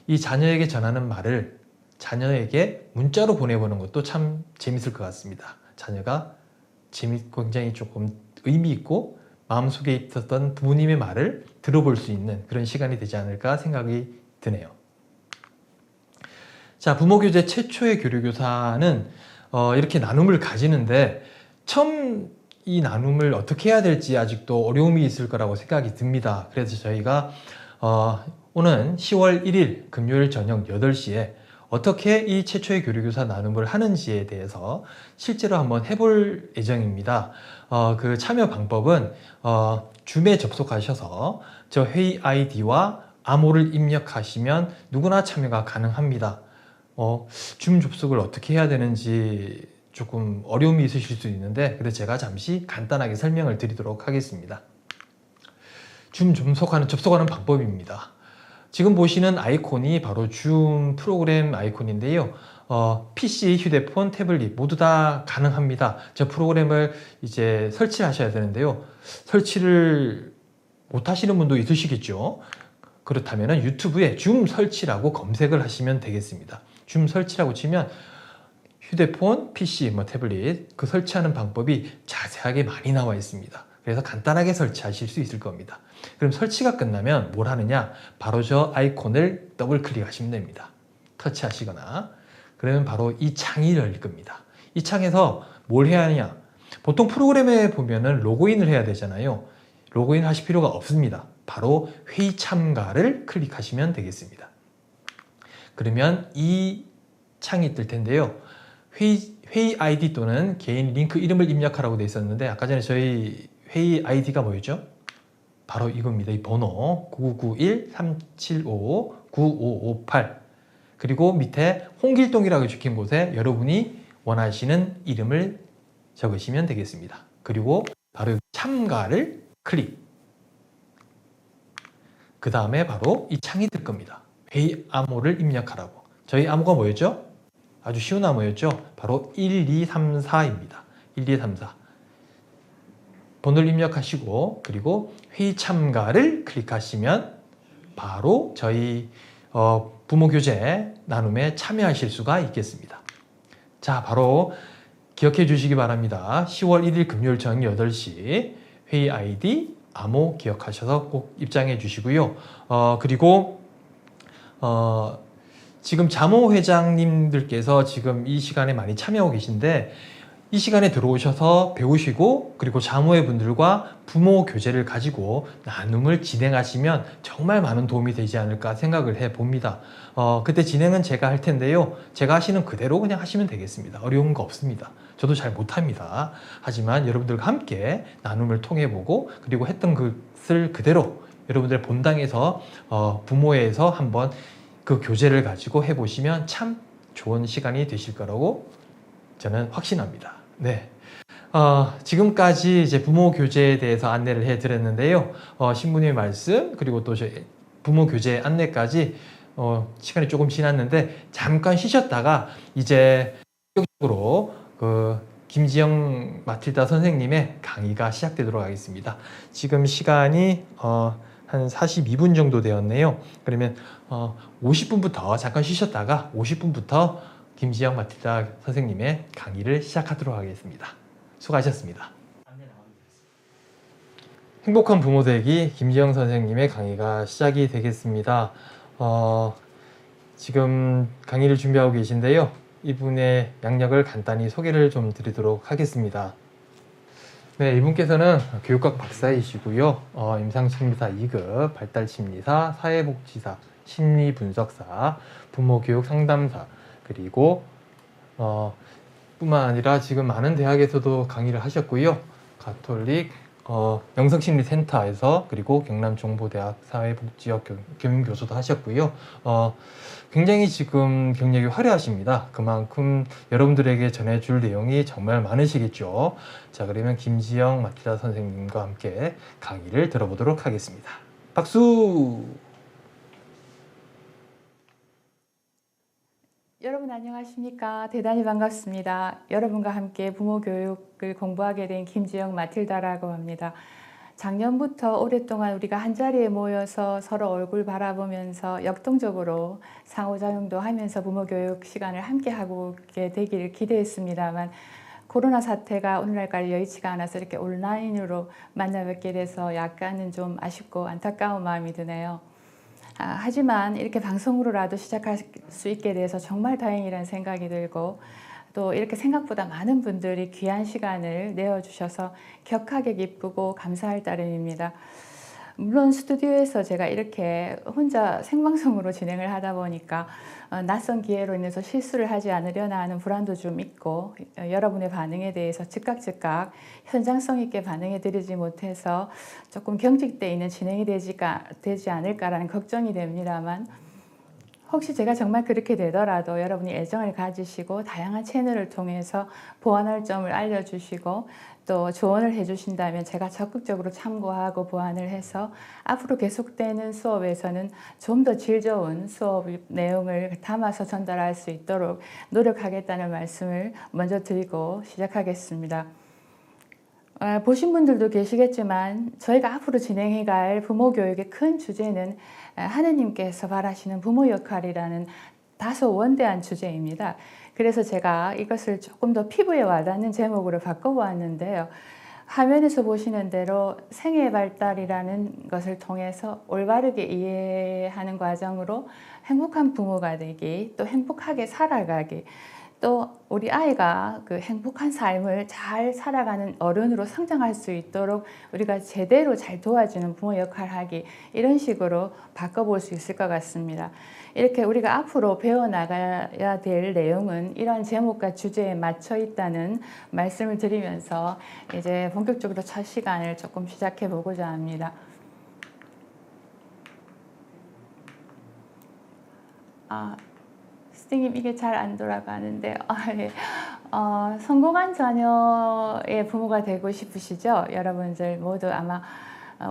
Speaker 1: 이 자녀에게 전하는 말을 자녀에게 문자로 보내보는 것도 참 재밌을 것 같습니다. 자녀가 굉장히 조금 의미 있고 마음속에 있었던 부모님의 말을 들어볼 수 있는 그런 시간이 되지 않을까 생각이 드네요. 자, 부모교재 최초의 교류교사는 이렇게 나눔을 가지는데 처음 이 나눔을 어떻게 해야 될지 아직도 어려움이 있을 거라고 생각이 듭니다. 그래서 저희가 오는 10월 1일 금요일 저녁 8시에 어떻게 이 최초의 교류교사 나눔을 하는지에 대해서 실제로 한번 해볼 예정입니다. 그 참여 방법은 줌에 접속하셔서 저 회의 아이디와 암호를 입력하시면 누구나 참여가 가능합니다. 줌 접속을 어떻게 해야 되는지 조금 어려움이 있으실 수 있는데 그래서 제가 잠시 간단하게 설명을 드리도록 하겠습니다. 줌 접속하는 방법입니다. 지금 보시는 아이콘이 바로 줌 프로그램 아이콘인데요. PC, 휴대폰, 태블릿 모두 다 가능합니다. 저 프로그램을 이제 설치하셔야 되는데요. 설치를 못 하시는 분도 있으시겠죠. 그렇다면 유튜브에 줌 설치라고 검색을 하시면 되겠습니다. 줌 설치라고 치면 휴대폰, PC, 태블릿 그 설치하는 방법이 자세하게 많이 나와 있습니다. 그래서 간단하게 설치하실 수 있을 겁니다. 그럼 설치가 끝나면 뭘 하느냐? 바로 저 아이콘을 더블 클릭하시면 됩니다. 터치하시거나 그러면 바로 이 창이 열릴 겁니다. 이 창에서 뭘 해야 하냐? 보통 프로그램에 보면은 로그인을 해야 되잖아요. 로그인 하실 필요가 없습니다. 바로 회의 참가를 클릭하시면 되겠습니다. 그러면 이 창이 뜰 텐데요. 회의 아이디 또는 개인 링크 이름을 입력하라고 되어 있었는데 아까 전에 저희 회의 아이디가 뭐였죠? 바로 이겁니다. 이 번호 9991-375-9558 그리고 밑에 홍길동이라고 적힌 곳에 여러분이 원하시는 이름을 적으시면 되겠습니다. 그리고 바로 참가를 클릭. 그 다음에 바로 이 창이 뜰 겁니다. 회의 암호를 입력하라고. 저희 암호가 뭐였죠? 아주 쉬운 암호였죠? 바로 1234입니다. 1234. 번호를 입력하시고 그리고 회의 참가를 클릭하시면 바로 저희 부모교재 나눔에 참여하실 수가 있겠습니다. 자, 바로 기억해 주시기 바랍니다. 10월 1일 금요일 저녁 8시 회의 아이디 암호 기억하셔서 꼭 입장해 주시고요. 그리고 지금 자모 회장님들께서 지금 이 시간에 많이 참여하고 계신데 이 시간에 들어오셔서 배우시고 그리고 자모회 분들과 부모 교재를 가지고 나눔을 진행하시면 정말 많은 도움이 되지 않을까 생각을 해 봅니다. 그때 진행은 제가 할 텐데요. 제가 하시는 그대로 그냥 하시면 되겠습니다. 어려운 거 없습니다. 저도 잘 못합니다. 하지만 여러분들과 함께 나눔을 통해 보고 그리고 했던 것을 그대로 여러분들 본당에서 부모회에서 한번 그 교재를 가지고 해보시면 참 좋은 시간이 되실 거라고 저는 확신합니다. 네. 지금까지 이제 부모 교재에 대해서 안내를 해 드렸는데요. 신부님의 말씀, 그리고 또 저희 부모 교재 안내까지, 시간이 조금 지났는데, 잠깐 쉬셨다가, 이제, 본격적으로, 김지영 마틸다 선생님의 강의가 시작되도록 하겠습니다. 지금 시간이, 한 42분 정도 되었네요. 그러면, 50분부터, 잠깐 쉬셨다가, 50분부터, 김지영 마틸다 선생님의 강의를 시작하도록 하겠습니다. 수고하셨습니다. 행복한 부모 되기 김지영 선생님의 강의가 시작이 되겠습니다. 지금 강의를 준비하고 계신데요. 이분의 양력을 간단히 소개를 좀 드리도록 하겠습니다. 네, 이분께서는 교육학 박사이시고요. 임상심리사 2급, 발달심리사, 사회복지사, 심리분석사, 부모교육 상담사, 그리고 뿐만 아니라 지금 많은 대학에서도 강의를 하셨고요. 가톨릭 영성심리센터에서, 그리고 경남정보대학 사회복지학 겸임교수도 하셨고요. 굉장히 지금 경력이 화려하십니다. 그만큼 여러분들에게 전해줄 내용이 정말 많으시겠죠. 자, 그러면 김지영 마틸다 선생님과 함께 강의를 들어보도록 하겠습니다. 박수!
Speaker 6: 여러분 안녕하십니까? 대단히 반갑습니다. 여러분과 함께 부모 교육을 공부하게 된 김지영 마틸다라고 합니다. 작년부터 오랫동안 우리가 한자리에 모여서 서로 얼굴 바라보면서 역동적으로 상호작용도 하면서 부모 교육 시간을 함께 하게 되기를 기대했습니다만, 코로나 사태가 오늘날까지 여의치가 않아서 이렇게 온라인으로 만나 뵙게 돼서 약간은 좀 아쉽고 안타까운 마음이 드네요. 하지만 이렇게 방송으로라도 시작할 수 있게 돼서 정말 다행이라는 생각이 들고, 또 이렇게 생각보다 많은 분들이 귀한 시간을 내어주셔서 격하게 기쁘고 감사할 따름입니다. 물론 스튜디오에서 제가 이렇게 혼자 생방송으로 진행을 하다 보니까 낯선 기회로 인해서 실수를 하지 않으려나 하는 불안도 좀 있고, 여러분의 반응에 대해서 즉각 현장성 있게 반응해 드리지 못해서 조금 경직돼 있는 진행이 되지 않을까라는 걱정이 됩니다만, 혹시 제가 정말 그렇게 되더라도 여러분이 애정을 가지시고 다양한 채널을 통해서 보완할 점을 알려주시고 또 조언을 해주신다면 제가 적극적으로 참고하고 보완을 해서 앞으로 계속되는 수업에서는 좀 더 질 좋은 수업 내용을 담아서 전달할 수 있도록 노력하겠다는 말씀을 먼저 드리고 시작하겠습니다. 보신 분들도 계시겠지만 저희가 앞으로 진행해갈 부모 교육의 큰 주제는 하느님께서 바라시는 부모 역할이라는 다소 원대한 주제입니다. 그래서 제가 이것을 조금 더 피부에 와닿는 제목으로 바꿔보았는데요. 화면에서 보시는 대로 생애 발달이라는 것을 통해서 올바르게 이해하는 과정으로 행복한 부모가 되기, 또 행복하게 살아가기, 또 우리 아이가 그 행복한 삶을 잘 살아가는 어른으로 성장할 수 있도록 우리가 제대로 잘 도와주는 부모 역할을 하기, 이런 식으로 바꿔볼 수 있을 것 같습니다. 이렇게 우리가 앞으로 배워나가야 될 내용은 이러한 제목과 주제에 맞춰 있다는 말씀을 드리면서 이제 본격적으로 첫 시간을 조금 시작해 보고자 합니다. 스팅님 이게 잘 안 돌아가는데 성공한 자녀의 부모가 되고 싶으시죠? 여러분들 모두 아마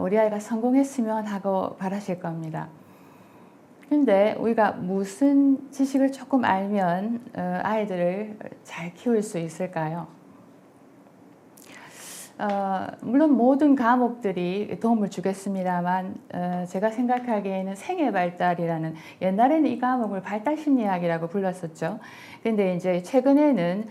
Speaker 6: 우리 아이가 성공했으면 하고 바라실 겁니다. 근데 우리가 무슨 지식을 조금 알면 아이들을 잘 키울 수 있을까요? 물론 모든 과목들이 도움을 주겠습니다만 제가 생각하기에는 생애 발달이라는, 옛날에는 이 과목을 발달심리학이라고 불렀었죠. 근데 이제 최근에는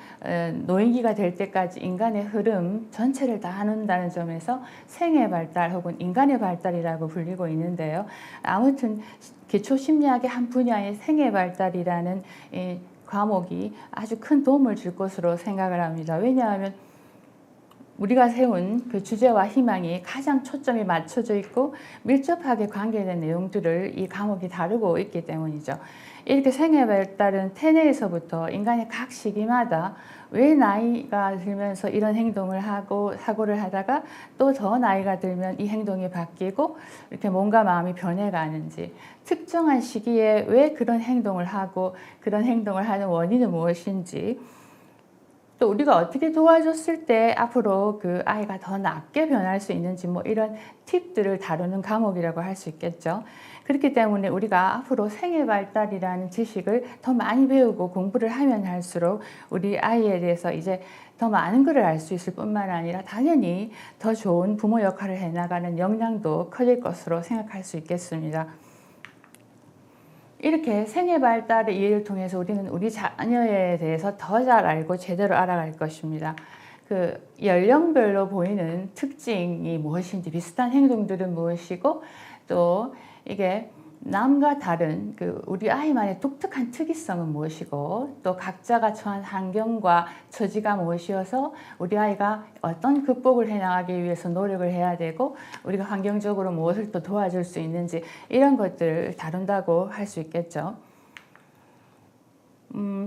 Speaker 6: 노인기가 될 때까지 인간의 흐름 전체를 다 나눈다는 점에서 생애 발달 혹은 인간의 발달이라고 불리고 있는데요. 아무튼 기초심리학의 한 분야의 생애 발달이라는 이 과목이 아주 큰 도움을 줄 것으로 생각을 합니다. 왜냐하면 우리가 세운 그 주제와 희망이 가장 초점이 맞춰져 있고 밀접하게 관계된 내용들을 이 과목이 다루고 있기 때문이죠. 이렇게 생애 발달은 태내에서부터 인간의 각 시기마다 왜 나이가 들면서 이런 행동을 하고 사고를 하다가 또 더 나이가 들면 이 행동이 바뀌고 이렇게 몸과 마음이 변해가는지, 특정한 시기에 왜 그런 행동을 하고 그런 행동을 하는 원인은 무엇인지, 또 우리가 어떻게 도와줬을 때 앞으로 그 아이가 더 낫게 변할 수 있는지, 뭐 이런 팁들을 다루는 과목이라고 할 수 있겠죠. 그렇기 때문에 우리가 앞으로 생애 발달이라는 지식을 더 많이 배우고 공부를 하면 할수록 우리 아이에 대해서 이제 더 많은 것을 알 수 있을 뿐만 아니라 당연히 더 좋은 부모 역할을 해나가는 역량도 커질 것으로 생각할 수 있겠습니다. 이렇게 생애 발달의 이해를 통해서 우리는 우리 자녀에 대해서 더 잘 알고 제대로 알아갈 것입니다. 그 연령별로 보이는 특징이 무엇인지, 비슷한 행동들은 무엇이고, 또 이게 남과 다른 우리 아이만의 독특한 특이성은 무엇이고 또 각자가 처한 환경과 처지가 무엇이어서 우리 아이가 어떤 극복을 해나가기 위해서 노력을 해야 되고 우리가 환경적으로 무엇을 또 도와줄 수 있는지 이런 것들을 다룬다고 할 수 있겠죠.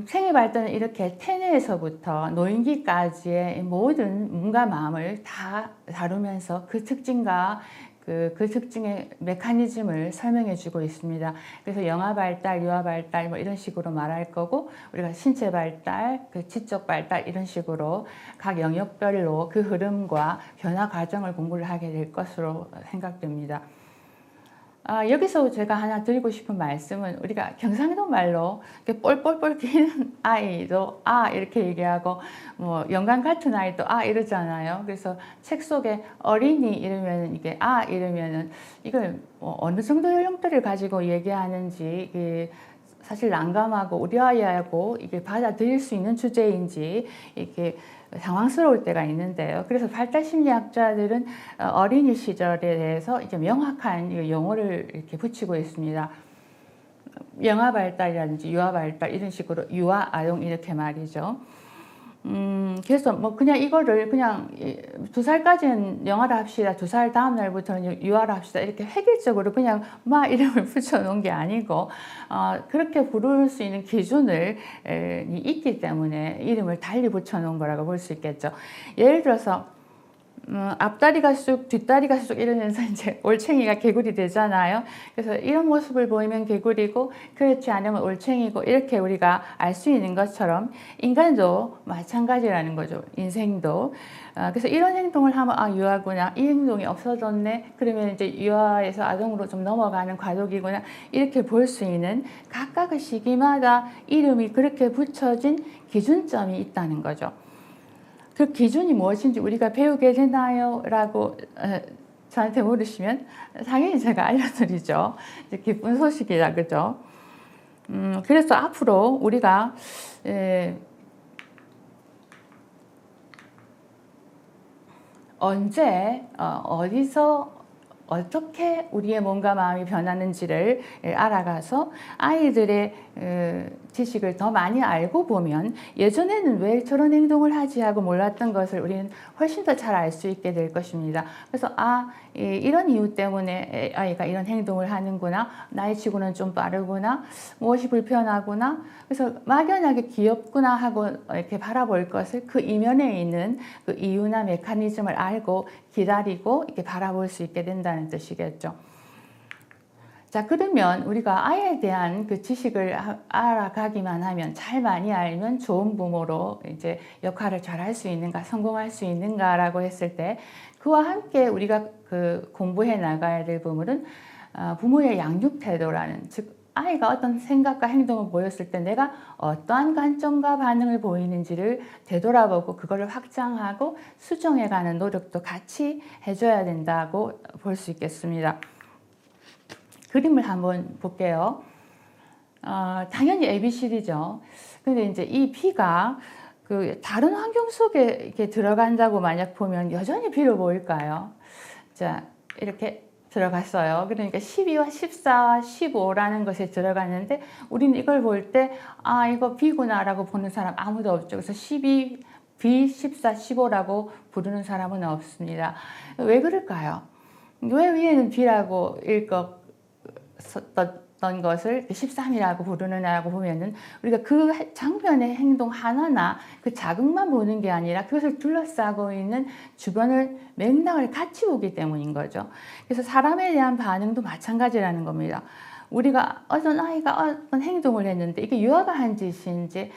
Speaker 6: 생애 발달은 이렇게 태내에서부터 노인기까지의 모든 몸과 마음을 다 다루면서 그 특징과 그 특징의 메커니즘을 설명해 주고 있습니다. 그래서 영아 발달, 유아 발달 뭐 이런 식으로 말할 거고 우리가 신체 발달, 그 지적 발달 이런 식으로 각 영역별로 그 흐름과 변화 과정을 공부를 하게 될 것으로 생각됩니다. 여기서 제가 하나 드리고 싶은 말씀은 우리가 경상도 말로 이렇게 뻘뻘뻘 뛰는 아이도 이렇게 얘기하고 뭐 연관 같은 아이도 이러잖아요. 그래서 책 속에 어린이 이러면 이게 이러면은 이걸 어느 정도 연령대를 가지고 얘기하는지 사실 난감하고 우리 아이하고 이게 받아들일 수 있는 주제인지 이렇게 당황스러울 때가 있는데요. 그래서 발달심리학자들은 어린이 시절에 대해서 이제 명확한 용어를 이렇게 붙이고 있습니다. 영아 발달이라든지 유아 발달 이런 식으로 유아 아동 이렇게 말이죠. 그래서 뭐 그냥 이거를 그냥 2살까지는 영아를 합시다. 2살 다음 날부터는 유아를 합시다. 이렇게 획일적으로 그냥 막 이름을 붙여놓은 게 아니고 그렇게 부를 수 있는 기준을 있기 때문에 이름을 달리 붙여놓은 거라고 볼 수 있겠죠. 예를 들어서 앞다리가 쑥 뒷다리가 쑥 이러면서 이제 올챙이가 개구리 되잖아요. 그래서 이런 모습을 보이면 개구리고 그렇지 않으면 올챙이고 이렇게 우리가 알 수 있는 것처럼 인간도 마찬가지라는 거죠. 인생도. 그래서 이런 행동을 하면 유아구나, 이 행동이 없어졌네, 그러면 이제 유아에서 아동으로 좀 넘어가는 과도기구나, 이렇게 볼 수 있는 각각의 시기마다 이름이 그렇게 붙여진 기준점이 있다는 거죠. 그 기준이 무엇인지 우리가 배우게 되나요? 라고 저한테 물으시면 당연히 제가 알려드리죠. 기쁜 소식이라 그죠. 그래서 앞으로 우리가 언제 어디서 어떻게 우리의 몸과 마음이 변하는지를 알아가서 아이들의 지식을 더 많이 알고 보면 예전에는 왜 저런 행동을 하지 하고 몰랐던 것을 우리는 훨씬 더 잘 알 수 있게 될 것입니다. 그래서 이런 이유 때문에 아이가 이런 행동을 하는구나, 나이치고는 좀 빠르구나, 무엇이 불편하구나, 그래서 막연하게 귀엽구나 하고 이렇게 바라볼 것을 그 이면에 있는 그 이유나 메커니즘을 알고 기다리고 이렇게 바라볼 수 있게 된다는 뜻이겠죠. 자, 그러면 우리가 아이에 대한 그 지식을 알아가기만 하면, 잘 많이 알면 좋은 부모로 이제 역할을 잘 할 수 있는가, 성공할 수 있는가라고 했을 때, 그와 함께 우리가 그 공부해 나가야 될 부분은 부모의 양육 태도라는, 즉 아이가 어떤 생각과 행동을 보였을 때 내가 어떠한 관점과 반응을 보이는지를 되돌아보고 그거를 확장하고 수정해가는 노력도 같이 해줘야 된다고 볼 수 있겠습니다. 그림을 한번 볼게요. 당연히 ABCD죠. 근데 이제 이 B가 그 다른 환경 속에 이렇게 들어간다고 만약 보면 여전히 B로 보일까요? 자, 이렇게 들어갔어요. 그러니까 12와 14와 15라는 것에 들어갔는데 우리는 이걸 볼 때 이거 B구나라고 보는 사람 아무도 없죠. 그래서 12, B, 14, 15라고 부르는 사람은 없습니다. 왜 그럴까요? 왜 위에는 B라고 읽었던 것을 13이라고 부르느냐고 보면은 우리가 그 장면의 행동 하나나 그 자극만 보는 게 아니라 그것을 둘러싸고 있는 주변을 맥락을 같이 보기 때문인 거죠. 그래서 사람에 대한 반응도 마찬가지라는 겁니다. 우리가 어떤 아이가 어떤 행동을 했는데 이게 유아가 한 짓인지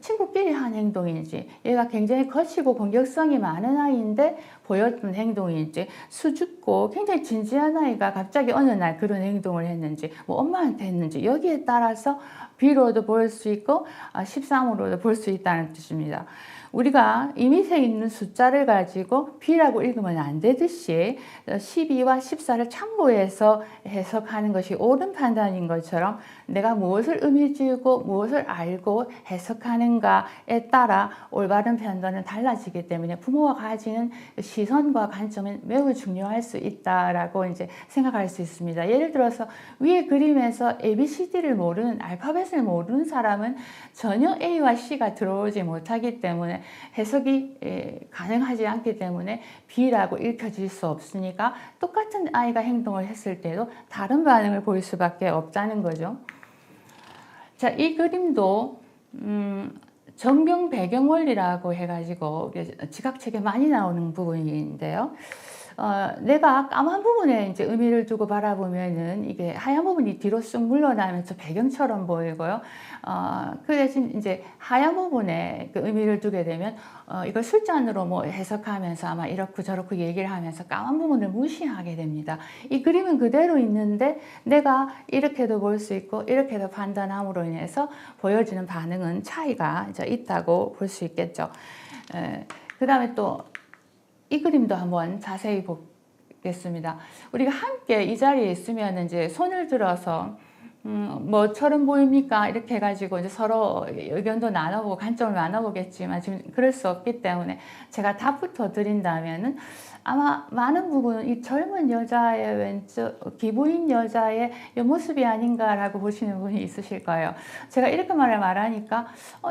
Speaker 6: 친구끼리 한 행동인지, 얘가 굉장히 거치고 공격성이 많은 아이인데 보였던 행동인지, 수줍고 굉장히 진지한 아이가 갑자기 어느 날 그런 행동을 했는지, 뭐 엄마한테 했는지, 여기에 따라서 B로도 볼 수 있고 13으로도 볼 수 있다는 뜻입니다. 우리가 이 밑에 있는 숫자를 가지고 B라고 읽으면 안 되듯이 12와 14를 참고해서 해석하는 것이 옳은 판단인 것처럼 내가 무엇을 의미 지우고 무엇을 알고 해석하는가에 따라 올바른 판단은 달라지기 때문에 부모가 가지는 시선과 관점은 매우 중요할 수 있다라고 이제 생각할 수 있습니다. 예를 들어서 위에 그림에서 ABCD를 모르는 알파벳을 모르는 사람은 전혀 A와 C가 들어오지 못하기 때문에 해석이 가능하지 않기 때문에 B라고 읽혀질 수 없으니까 똑같은 아이가 행동을 했을 때도 다른 반응을 보일 수밖에 없다는 거죠. 자, 이 그림도 정경 배경 원리라고 해가지고 지각책에 많이 나오는 부분인데요. 내가 까만 부분에 이제 의미를 두고 바라보면은 이게 하얀 부분이 뒤로 쑥 물러나면서 배경처럼 보이고요. 그 대신 이제 하얀 부분에 그 의미를 두게 되면 이걸 술잔으로 뭐 해석하면서 아마 이렇고 저렇고 얘기를 하면서 까만 부분을 무시하게 됩니다. 이 그림은 그대로 있는데 내가 이렇게도 볼 수 있고 이렇게도 판단함으로 인해서 보여지는 반응은 차이가 이제 있다고 볼 수 있겠죠. 그 다음에 또 이 그림도 한번 자세히 보겠습니다. 우리가 함께 이 자리에 있으면 이제 손을 들어서 뭐처럼 보입니까? 이렇게 해가지고 이제 서로 의견도 나눠보고 관점을 나눠보겠지만 지금 그럴 수 없기 때문에 제가 답부터 드린다면은 아마 많은 부분은 이 젊은 여자의 왼쪽 기부인 여자의 옆모습이 아닌가라고 보시는 분이 있으실 거예요. 제가 이렇게 말하니까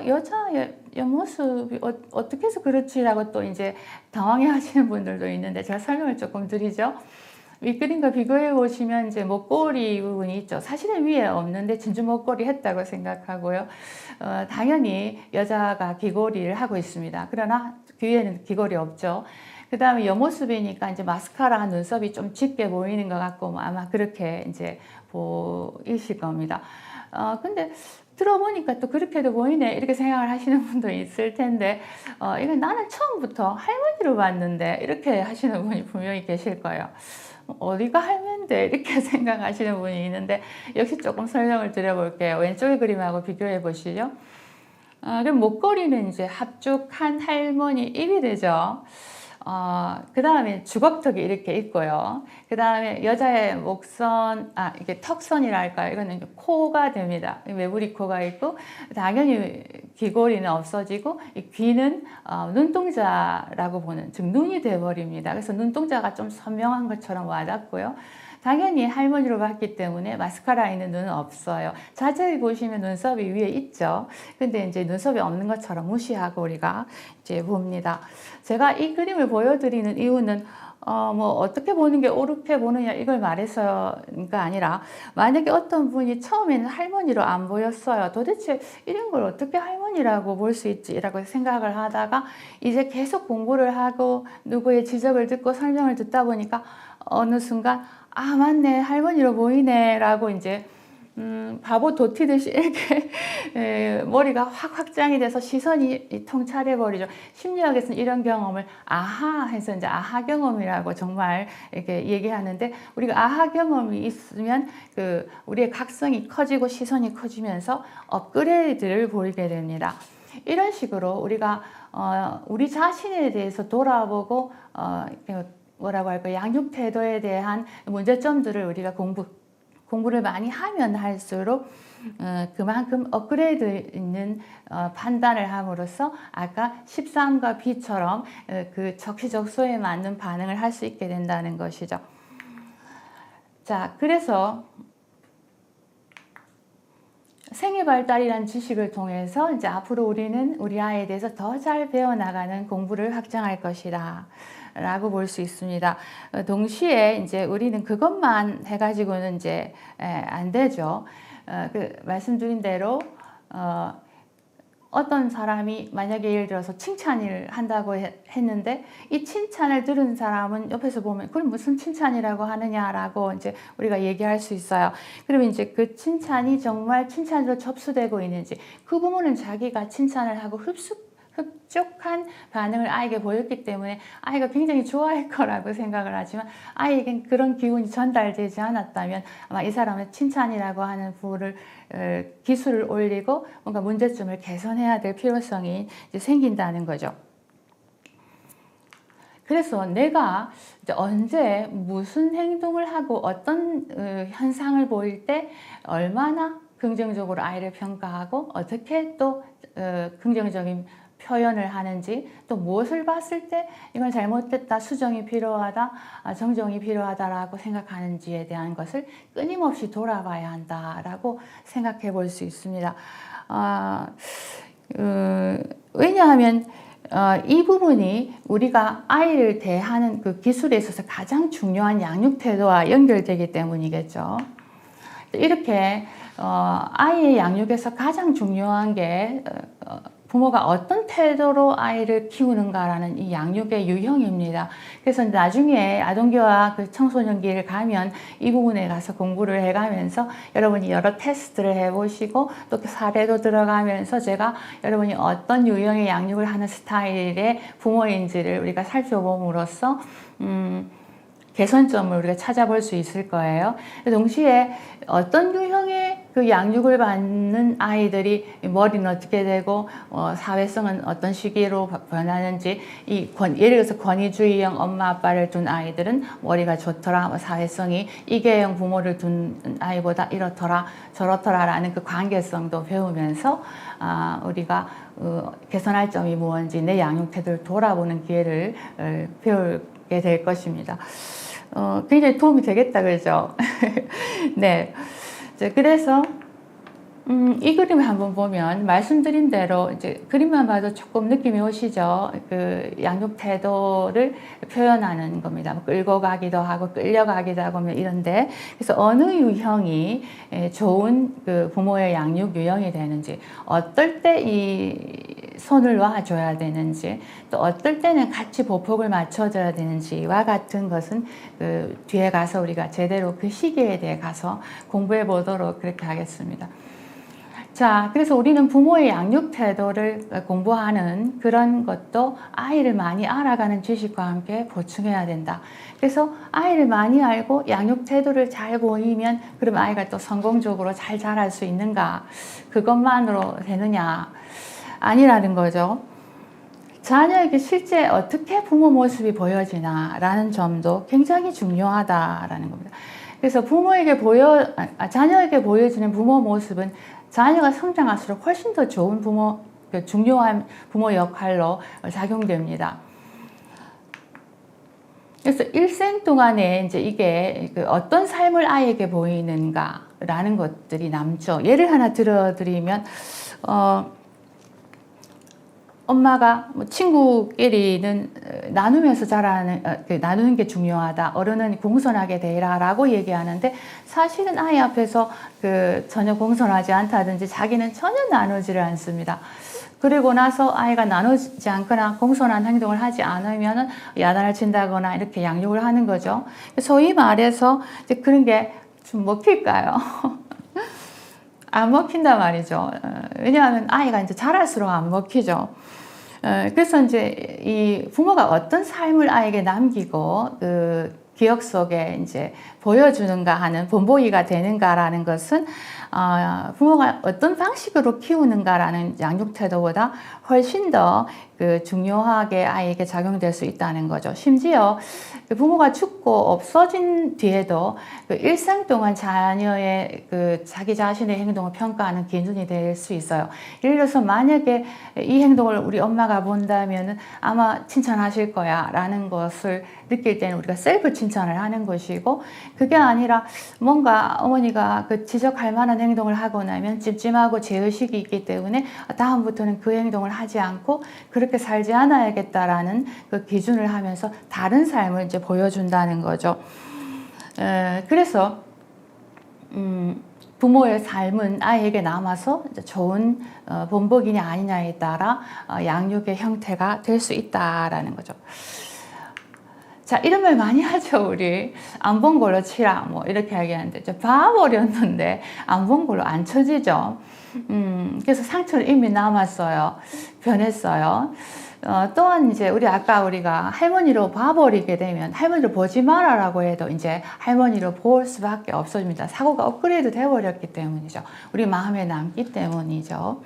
Speaker 6: 여자 옆모습이 어떻게 해서 그렇지라고 또 이제 당황해 하시는 분들도 있는데 제가 설명을 조금 드리죠. 윗그림과 비교해 보시면 이제 목걸이 부분이 있죠. 사실은 위에 없는데 진주 목걸이 했다고 생각하고요. 당연히 여자가 귀걸이를 하고 있습니다. 그러나 귀에는 귀걸이 없죠. 그 다음에 옆모습이니까 이제 마스카라 눈썹이 좀 짙게 보이는 것 같고 뭐 아마 그렇게 이제 보이실 겁니다. 근데 들어보니까 또 그렇게도 보이네 이렇게 생각을 하시는 분도 있을 텐데 이건 나는 처음부터 할머니로 봤는데 이렇게 하시는 분이 분명히 계실 거예요. 어디가 할머니인데 이렇게 생각하시는 분이 있는데 역시 조금 설명을 드려볼게요. 왼쪽의 그림하고 비교해 보시죠. 그럼 목걸이는 이제 합죽한 할머니 입이 되죠. 그 다음에 주걱턱이 이렇게 있고요. 그 다음에 여자의 목선, 이게 턱선이랄까요? 이거는 코가 됩니다. 매부리 코가 있고, 당연히 귀걸이는 없어지고, 이 귀는 눈동자라고 보는, 즉 눈이 돼버립니다. 그래서 눈동자가 좀 선명한 것처럼 와닿고요. 당연히 할머니로 봤기 때문에 마스카라 있는 눈은 없어요. 자세히 보시면 눈썹이 위에 있죠. 근데 이제 눈썹이 없는 것처럼 무시하고 우리가 이제 봅니다. 제가 이 그림을 보여드리는 이유는 뭐 어떻게 보는 게 옳게 보느냐 이걸 말해서가 아니라 만약에 어떤 분이 처음에는 할머니로 안 보였어요. 도대체 이런 걸 어떻게 할머니라고 볼 수 있지라고 생각을 하다가 이제 계속 공부를 하고 누구의 지적을 듣고 설명을 듣다 보니까 어느 순간 맞네 할머니로 보이네 라고 이제 바보 도티듯이 이렇게 머리가 확 확장이 돼서 시선이 통찰해버리죠. 심리학에서는 이런 경험을 아하 해서 이제 아하 경험이라고 정말 이렇게 얘기하는데 우리가 아하 경험이 있으면 우리의 각성이 커지고 시선이 커지면서 업그레이드를 보이게 됩니다. 이런 식으로 우리가 우리 자신에 대해서 돌아보고 뭐라고 할까요? 양육 태도에 대한 문제점들을 우리가 공부를 많이 하면 할수록 그만큼 업그레이드 있는 판단을 함으로써 아까 13과 B처럼 그 적시적소에 맞는 반응을 할 수 있게 된다는 것이죠. 자, 그래서 생애 발달이라는 지식을 통해서 이제 앞으로 우리는 우리 아이에 대해서 더 잘 배워나가는 공부를 확장할 것이다. 라고 볼 수 있습니다. 동시에 이제 우리는 그것만 해가지고는 이제 안 되죠. 말씀드린 대로 어떤 사람이 만약에 예를 들어서 칭찬을 한다고 했는데 이 칭찬을 들은 사람은 옆에서 보면 그걸 무슨 칭찬이라고 하느냐라고 이제 우리가 얘기할 수 있어요. 그러면 이제 그 칭찬이 정말 칭찬으로 접수되고 있는지 그 부분은 자기가 칭찬을 하고 흡족한 반응을 아이에게 보였기 때문에 아이가 굉장히 좋아할 거라고 생각을 하지만 아이에겐 그런 기운이 전달되지 않았다면 아마 이 사람은 칭찬이라고 하는 부를 기술을 올리고 뭔가 문제점을 개선해야 될 필요성이 이제 생긴다는 거죠. 그래서 내가 이제 언제 무슨 행동을 하고 어떤 현상을 보일 때 얼마나 긍정적으로 아이를 평가하고 어떻게 또 긍정적인 표현을 하는지, 또 무엇을 봤을 때 이건 잘못됐다, 수정이 필요하다, 정정이 필요하다라고 생각하는지에 대한 것을 끊임없이 돌아봐야 한다라고 생각해 볼 수 있습니다. 왜냐하면 이 부분이 우리가 아이를 대하는 그 기술에 있어서 가장 중요한 양육 태도와 연결되기 때문이겠죠. 이렇게 아이의 양육에서 가장 중요한 게 부모가 어떤 태도로 아이를 키우는가라는 이 양육의 유형입니다. 그래서 나중에 아동교화 그 청소년기를 가면 이 부분에 가서 공부를 해가면서 여러분이 여러 테스트를 해보시고 또 그 사례도 들어가면서 제가 여러분이 어떤 유형의 양육을 하는 스타일의 부모인지를 우리가 살펴봄으로써 개선점을 우리가 찾아볼 수 있을 거예요. 동시에 어떤 유형의 그 양육을 받는 아이들이 머리는 어떻게 되고 사회성은 어떤 시기로 변하는지, 예를 들어서 권위주의형 엄마 아빠를 둔 아이들은 머리가 좋더라, 사회성이 이계형 부모를 둔 아이보다 이렇더라 저렇더라라는 그 관계성도 배우면서 우리가 개선할 점이 무엇인지 내 양육 태도를 돌아보는 기회를 배우게 될 것입니다. 굉장히 도움이 되겠다, 그죠? 네. 그래서 이 그림을 한번 보면 말씀드린 대로 이제 그림만 봐도 조금 느낌이 오시죠? 그 양육 태도를 표현하는 겁니다. 끌고 가기도 하고 끌려가기도 하고 이런데, 그래서 어느 유형이 좋은 그 부모의 양육 유형이 되는지, 어떨 때 이 손을 놔줘야 되는지, 또 어떨 때는 같이 보폭을 맞춰줘야 되는지와 같은 것은 그 뒤에 가서 우리가 제대로 그 시기에 대해 가서 공부해 보도록 그렇게 하겠습니다. 자, 그래서 우리는 부모의 양육 태도를 공부하는 그런 것도 아이를 많이 알아가는 지식과 함께 보충해야 된다. 그래서 아이를 많이 알고 양육 태도를 잘 보이면 그럼 아이가 또 성공적으로 잘 자랄 수 있는가? 그것만으로 되느냐? 아니라는 거죠. 자녀에게 실제 어떻게 부모 모습이 보여지나라는 점도 굉장히 중요하다라는 겁니다. 그래서 자녀에게 보여지는 부모 모습은 자녀가 성장할수록 훨씬 더 좋은 중요한 부모 역할로 작용됩니다. 그래서 일생 동안에 이제 이게 어떤 삶을 아이에게 보이는가라는 것들이 남죠. 예를 하나 들어드리면, 엄마가 친구끼리는 나누면서 자라는, 나누는 게 중요하다. 어른은 공손하게 대하라고 얘기하는데 사실은 아이 앞에서 전혀 공손하지 않다든지 자기는 전혀 나누지를 않습니다. 그리고 나서 아이가 나누지 않거나 공손한 행동을 하지 않으면 야단을 친다거나 이렇게 양육을 하는 거죠. 소위 말해서 이제 그런 게 좀 먹힐까요? 안 먹힌단 말이죠. 왜냐하면 아이가 이제 자랄수록 안 먹히죠. 그래서 이제 이 부모가 어떤 삶을 아이에게 남기고 그 기억 속에 이제 보여주는가 하는 본보기가 되는가라는 것은 부모가 어떤 방식으로 키우는가라는 양육 태도보다 훨씬 더 중요하게 아이에게 작용될 수 있다는 거죠. 심지어 부모가 죽고 없어진 뒤에도 일생 동안 자녀의 자기 자신의 행동을 평가하는 기준이 될 수 있어요. 예를 들어서 만약에 이 행동을 우리 엄마가 본다면 아마 칭찬하실 거야 라는 것을 느낄 때는 우리가 셀프 칭찬을 하는 것이고, 그게 아니라 뭔가 어머니가 지적할 만한 행동을 하고 나면 찜찜하고 죄의식이 있기 때문에 다음부터는 그 행동을 하지 않고 그렇게 살지 않아야겠다라는 그 기준을 하면서 다른 삶을 이제 보여준다는 거죠. 그래서 부모의 삶은 아이에게 남아서 좋은 본보기냐 아니냐에 따라 양육의 형태가 될 수 있다라는 거죠. 자, 이런 말 많이 하죠, 우리. 안 본 걸로 치라, 뭐, 이렇게 얘기하는데. 저 봐버렸는데, 안 본 걸로 안 쳐지죠. 그래서 상처는 이미 남았어요. 변했어요. 또한 이제 우리가 할머니로 봐버리게 되면 할머니로 보지 마라라고 해도 이제 할머니로 볼 수밖에 없어집니다. 사고가 업그레이드 돼버렸기 때문이죠. 우리 마음에 남기 때문이죠.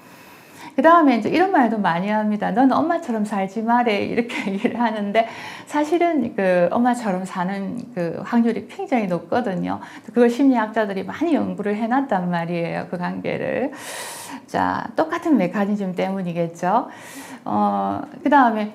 Speaker 6: 그 다음에 이제 이런 말도 많이 합니다. 넌 엄마처럼 살지 말해. 이렇게 얘기를 하는데 사실은 그 엄마처럼 사는 그 확률이 굉장히 높거든요. 그걸 심리학자들이 많이 연구를 해놨단 말이에요. 그 관계를. 자, 똑같은 메커니즘 때문이겠죠. 그 다음에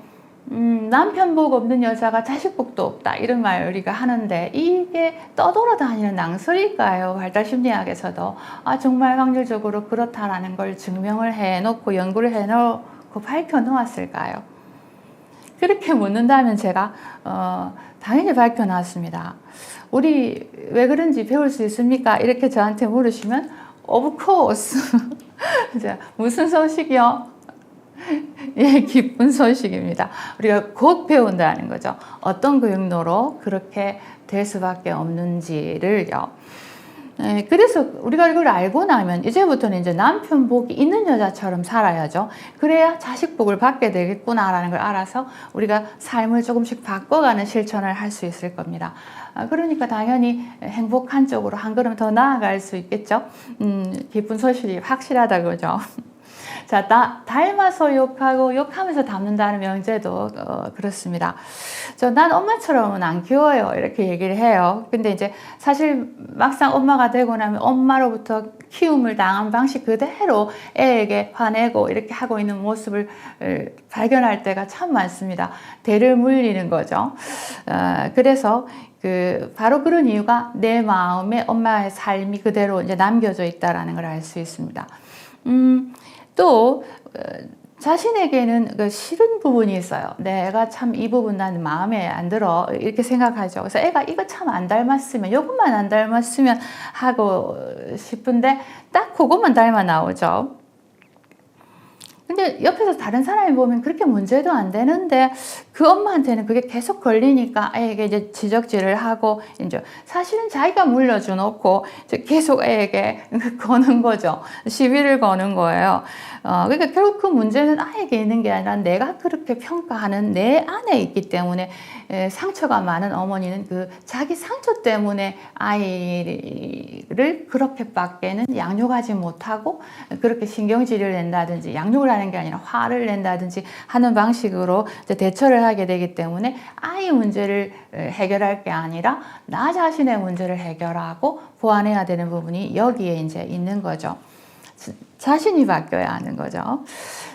Speaker 6: 남편 복 없는 여자가 자식 복도 없다 이런 말 우리가 하는데 이게 떠돌아다니는 낭설일까요? 발달심리학에서도 정말 확률적으로 그렇다라는 걸 증명을 해놓고 연구를 해놓고 밝혀놓았을까요? 그렇게 묻는다면 제가 당연히 밝혀놨습니다. 우리 왜 그런지 배울 수 있습니까? 이렇게 저한테 물으시면 of course. 무슨 소식이요? 예, 기쁜 소식입니다. 우리가 곧 배운다는 거죠. 어떤 교육로로 그렇게 될 수밖에 없는지를요. 그래서 우리가 이걸 알고 나면 이제부터는 이제 남편 복이 있는 여자처럼 살아야죠. 그래야 자식 복을 받게 되겠구나라는 걸 알아서 우리가 삶을 조금씩 바꿔가는 실천을 할 수 있을 겁니다. 그러니까 당연히 행복한 쪽으로 한 걸음 더 나아갈 수 있겠죠. 기쁜 소식이 확실하다 그러죠. 자, 닮아서 욕하고 욕하면서 닮는다는 명제도 그렇습니다. 난 엄마처럼은 안 키워요. 이렇게 얘기를 해요. 근데 이제 사실 막상 엄마가 되고 나면 엄마로부터 키움을 당한 방식 그대로 애에게 화내고 이렇게 하고 있는 모습을 발견할 때가 참 많습니다. 대를 물리는 거죠. 그래서 바로 그런 이유가 내 마음에 엄마의 삶이 그대로 이제 남겨져 있다라는 걸 알 수 있습니다. 또 자신에게는 싫은 부분이 있어요. 내가 참 이 부분 나는 마음에 안 들어 이렇게 생각하죠. 그래서 애가 이거 참 안 닮았으면 이것만 안 닮았으면 하고 싶은데 딱 그것만 닮아 나오죠. 근데 옆에서 다른 사람이 보면 그렇게 문제도 안 되는데 그 엄마한테는 그게 계속 걸리니까 애에게 이제 지적질을 하고 이제 사실은 자기가 물려줘 놓고 계속 애에게 거는 거죠. 시비를 거는 거예요. 그러니까 결국 그 문제는 아이에게 있는 게 아니라 내가 그렇게 평가하는 내 안에 있기 때문에 상처가 많은 어머니는 그 자기 상처 때문에 아이를 그렇게밖에는 양육하지 못하고 그렇게 신경질을 낸다든지 양육을 하는 게 아니라 화를 낸다든지 하는 방식으로 대처를 하게 되기 때문에 아이 문제를 해결할 게 아니라 나 자신의 문제를 해결하고 보완해야 되는 부분이 여기에 이제 있는 거죠. 자신이 바뀌어야 하는 거죠.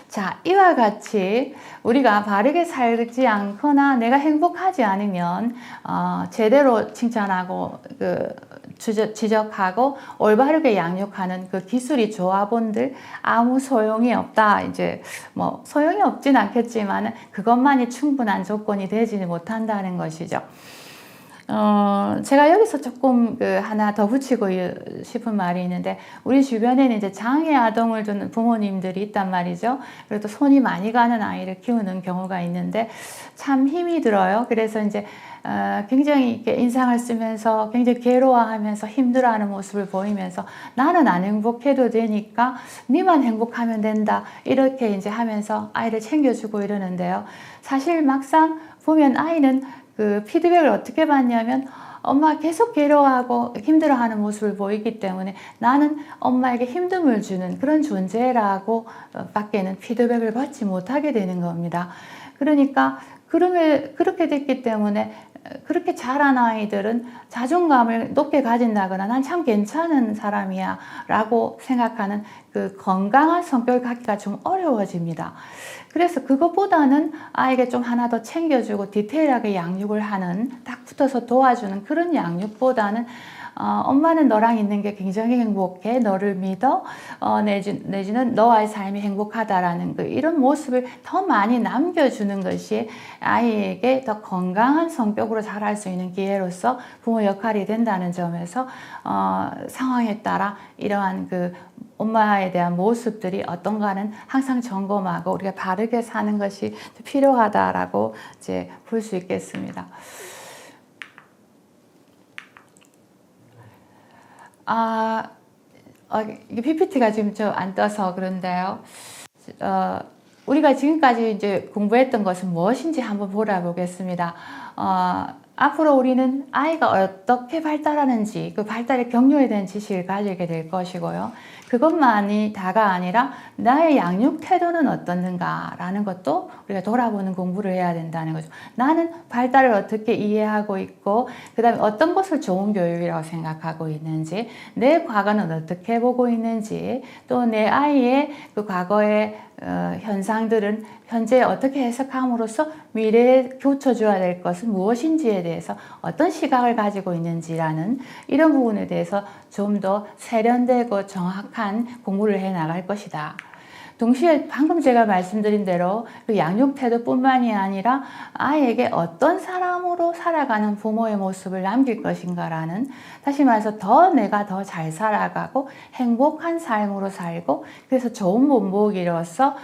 Speaker 6: 자, 이와 같이 우리가 바르게 살지 않거나 내가 행복하지 않으면 제대로 칭찬하고 지적하고 올바르게 양육하는 그 기술이 조합원들 아무 소용이 없다. 이제 뭐 소용이 없진 않겠지만 그것만이 충분한 조건이 되지 못한다는 것이죠. 제가 여기서 조금 하나 더 붙이고 싶은 말이 있는데 우리 주변에는 이제 장애 아동을 두는 부모님들이 있단 말이죠. 그래도 손이 많이 가는 아이를 키우는 경우가 있는데 참 힘이 들어요. 그래서 이제 굉장히 이렇게 인상을 쓰면서 굉장히 괴로워하면서 힘들어하는 모습을 보이면서 나는 안 행복해도 되니까 네만 행복하면 된다 이렇게 이제 하면서 아이를 챙겨주고 이러는데요. 사실 막상 보면 아이는 그 피드백을 어떻게 받냐면 엄마 계속 괴로워하고 힘들어하는 모습을 보이기 때문에 나는 엄마에게 힘듦을 주는 그런 존재라고 밖에는 피드백을 받지 못하게 되는 겁니다. 그러니까 그렇게 됐기 때문에 그렇게 자란 아이들은 자존감을 높게 가진다거나 난 참 괜찮은 사람이야 라고 생각하는 그 건강한 성격을 갖기가 좀 어려워집니다. 그래서 그것보다는 아이에게 좀 하나 더 챙겨주고 디테일하게 양육을 하는 딱 붙어서 도와주는 그런 양육보다는 엄마는 너랑 있는 게 굉장히 행복해. 너를 믿어. 내지는 너와의 삶이 행복하다라는 이런 모습을 더 많이 남겨주는 것이 아이에게 더 건강한 성격으로 자랄 수 있는 기회로서 부모 역할이 된다는 점에서 상황에 따라 이러한 엄마에 대한 모습들이 어떤가는 항상 점검하고 우리가 바르게 사는 것이 필요하다라고 이제 볼 수 있겠습니다. 이게 PPT가 지금 안 떠서 그런데요. 우리가 지금까지 이제 공부했던 것은 무엇인지 한번 보겠습니다. 앞으로 우리는 아이가 어떻게 발달하는지, 그 발달의 경로에 대한 지식을 가지게 될 것이고요. 그것만이 다가 아니라 나의 양육 태도는 어떻는가라는 것도 우리가 돌아보는 공부를 해야 된다는 거죠. 나는 발달을 어떻게 이해하고 있고, 그 다음에 어떤 것을 좋은 교육이라고 생각하고 있는지, 내 과거는 어떻게 보고 있는지, 또 내 아이의 그 과거의 현상들은 현재 어떻게 해석함으로써 미래에 교쳐줘야 될 것은 무엇인지에 대해서 어떤 시각을 가지고 있는지라는 이런 부분에 대해서 좀 더 세련되고 정확한 공부를 해 나갈 것이다. 동시에 방금 제가 말씀드린 대로 그 양육 태도뿐만이 아니라 아이에게 어떤 사람으로 살아가는 부모의 모습을 남길 것인가라는, 다시 말해서 내가 더 잘 살아가고 행복한 삶으로 살고, 그래서 좋은 본보기로서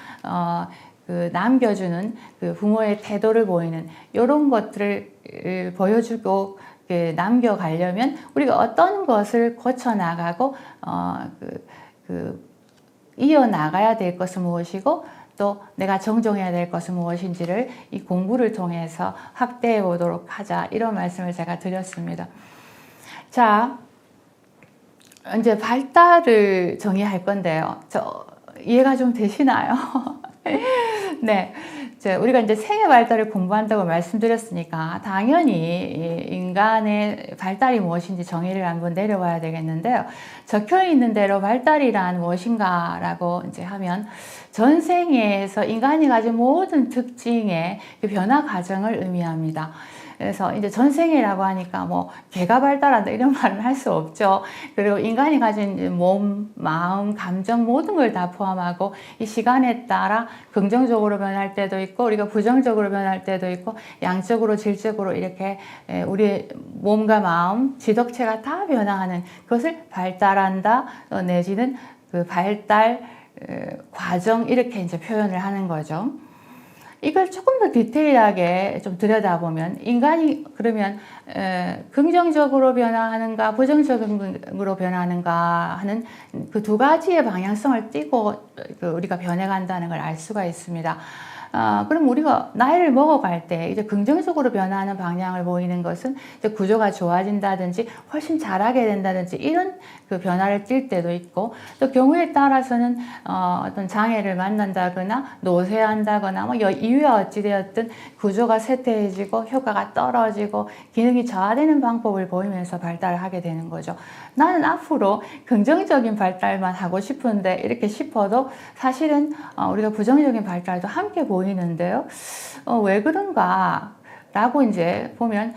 Speaker 6: 그 남겨주는 그 부모의 태도를 보이는 이런 것들을 보여주고 남겨가려면 우리가 어떤 것을 고쳐나가고 이어나가야 될 것은 무엇이고, 또 내가 정정해야 될 것은 무엇인지를 이 공부를 통해서 확대해 보도록 하자, 이런 말씀을 제가 드렸습니다. 자, 이제 발달을 정의할 건데요. 이해가 좀 되시나요? 네. 우리가 이제 생애 발달을 공부한다고 말씀드렸으니까 당연히 인간의 발달이 무엇인지 정의를 한번 내려봐야 되겠는데요. 적혀 있는 대로 발달이란 무엇인가라고 이제 하면 전생에서 인간이 가진 모든 특징의 변화 과정을 의미합니다. 그래서 이제 전생이라고 하니까 뭐 개가 발달한다 이런 말은 할 수 없죠. 그리고 인간이 가진 몸, 마음, 감정 모든 걸 다 포함하고 이 시간에 따라 긍정적으로 변할 때도 있고 우리가 부정적으로 변할 때도 있고 양적으로 질적으로 이렇게 우리 몸과 마음, 지덕체가 다 변화하는 그것을 발달한다 내지는 그 발달 과정 이렇게 이제 표현을 하는 거죠. 이걸 조금 더 디테일하게 좀 들여다보면 인간이 그러면 긍정적으로 변화하는가 부정적으로 변하는가 하는 그 두 가지의 방향성을 띠고 우리가 변해간다는 걸 알 수가 있습니다. 그럼 우리가 나이를 먹어갈 때 이제 긍정적으로 변화하는 방향을 보이는 것은 이제 구조가 좋아진다든지 훨씬 잘하게 된다든지 이런 그 변화를 띌 때도 있고, 또 경우에 따라서는 어떤 장애를 만난다거나 노쇠한다거나 뭐 이유가 어찌되었든 구조가 쇠퇴해지고 효과가 떨어지고 기능이 저하되는 방법을 보이면서 발달을 하게 되는 거죠. 나는 앞으로 긍정적인 발달만 하고 싶은데 이렇게 싶어도 사실은 우리가 부정적인 발달도 함께 보이는데요. 왜 그런가? 라고 이제 보면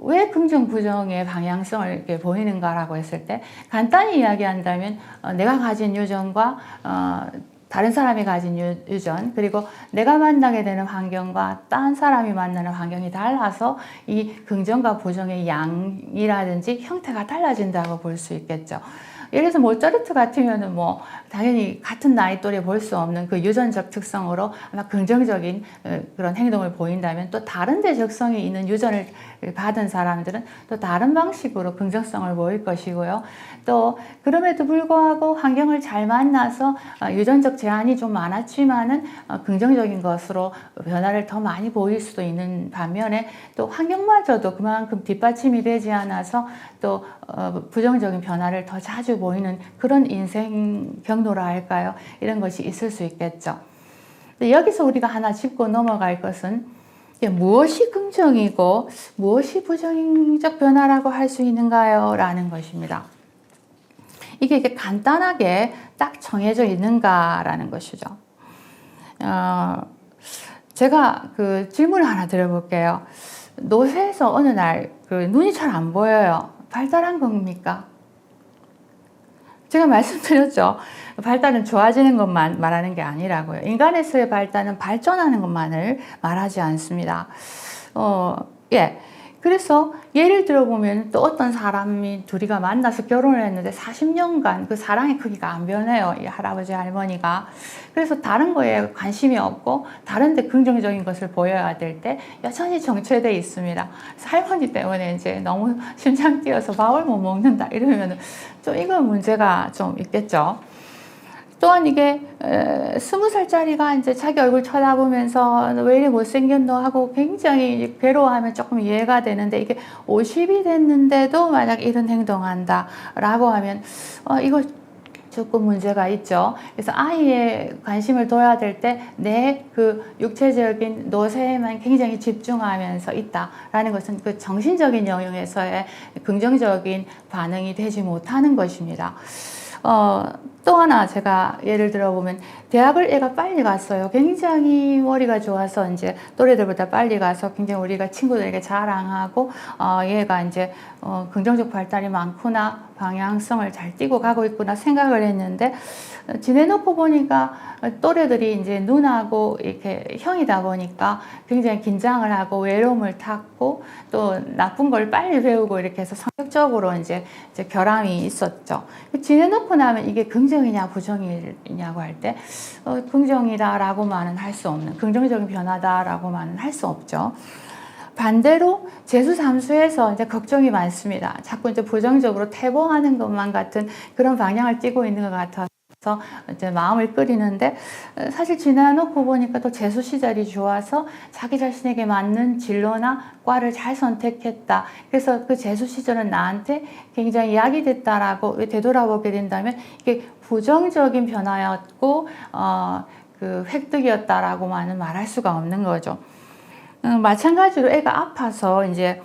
Speaker 6: 왜 긍정 부정의 방향성을 이렇게 보이는가라고 했을 때 간단히 이야기한다면 내가 가진 유전과 다른 사람이 가진 유전, 그리고 내가 만나게 되는 환경과 딴 사람이 만나는 환경이 달라서 이 긍정과 부정의 양이라든지 형태가 달라진다고 볼 수 있겠죠. 예를 들어서 모차르트 같으면은 뭐 당연히 같은 나이 또래 볼 수 없는 그 유전적 특성으로 아마 긍정적인 그런 행동을 보인다면, 또 다른 데 적성이 있는 유전을 받은 사람들은 또 다른 방식으로 긍정성을 보일 것이고요. 또 그럼에도 불구하고 환경을 잘 만나서 유전적 제한이 좀 많았지만은 긍정적인 것으로 변화를 더 많이 보일 수도 있는 반면에, 또 환경마저도 그만큼 뒷받침이 되지 않아서 또 부정적인 변화를 더 자주 보이는 그런 인생 경로라 할까요? 이런 것이 있을 수 있겠죠. 근데 여기서 우리가 하나 짚고 넘어갈 것은 무엇이 긍정이고 무엇이 부정적 변화라고 할 수 있는가요? 라는 것입니다. 이게 간단하게 딱 정해져 있는가라는 것이죠. 제가 그 질문을 하나 드려볼게요. 노쇠에서 어느 날 그 눈이 잘 안 보여요. 발달한 겁니까? 제가 말씀드렸죠. 발달은 좋아지는 것만 말하는 게 아니라고요. 인간에서의 발달은 발전하는 것만을 말하지 않습니다. 그래서 예를 들어보면 또 어떤 사람이 둘이가 만나서 결혼을 했는데 40년간 그 사랑의 크기가 안 변해요. 이 할아버지 할머니가. 그래서 다른 거에 관심이 없고 다른 데 긍정적인 것을 보여야 될 때 여전히 정체되어 있습니다. 그래서 할머니 때문에 이제 너무 심장 뛰어서 밥을 못 먹는다 이러면 좀 이건 문제가 좀 있겠죠. 또한 이게 20살짜리가 이제 자기 얼굴 쳐다보면서 왜 이리 못생겼노 하고 굉장히 괴로워하면 조금 이해가 되는데, 이게 50이 됐는데도 만약 이런 행동한다 라고 하면 이거 조금 문제가 있죠. 그래서 아이의 관심을 둬야 될 때 내 그 육체적인 노세에만 굉장히 집중하면서 있다라는 것은 그 정신적인 영역에서의 긍정적인 반응이 되지 못하는 것입니다. 또 하나 제가 예를 들어보면 대학을 애가 빨리 갔어요. 굉장히 머리가 좋아서 이제 또래들보다 빨리 가서 굉장히 우리가 친구들에게 자랑하고 얘가 이제 긍정적 발달이 많구나, 방향성을 잘 띠고 가고 있구나 생각을 했는데 지내놓고 보니까 또래들이 이제 누나고 이렇게 형이다 보니까 굉장히 긴장을 하고 외로움을 탔고 또 나쁜 걸 빨리 배우고 이렇게 해서 성격적으로 이제 결함이 있었죠. 지내놓고 나면 이게 긍정이냐 부정이냐고 할 때 긍정이다라고만은 할 수 없는, 긍정적인 변화다라고만은 할 수 없죠. 반대로 재수 삼수에서 이제 걱정이 많습니다. 자꾸 이제 부정적으로 태보하는 것만 같은 그런 방향을 띠고 있는 것 같아서 이제 마음을 끓이는데, 사실 지나놓고 보니까 또 재수 시절이 좋아서 자기 자신에게 맞는 진로나 과를 잘 선택했다. 그래서 그 재수 시절은 나한테 굉장히 약이 됐다라고 되돌아보게 된다면 이게 부정적인 변화였고 그 획득이었다라고만은 말할 수가 없는 거죠. 마찬가지로 애가 아파서 이제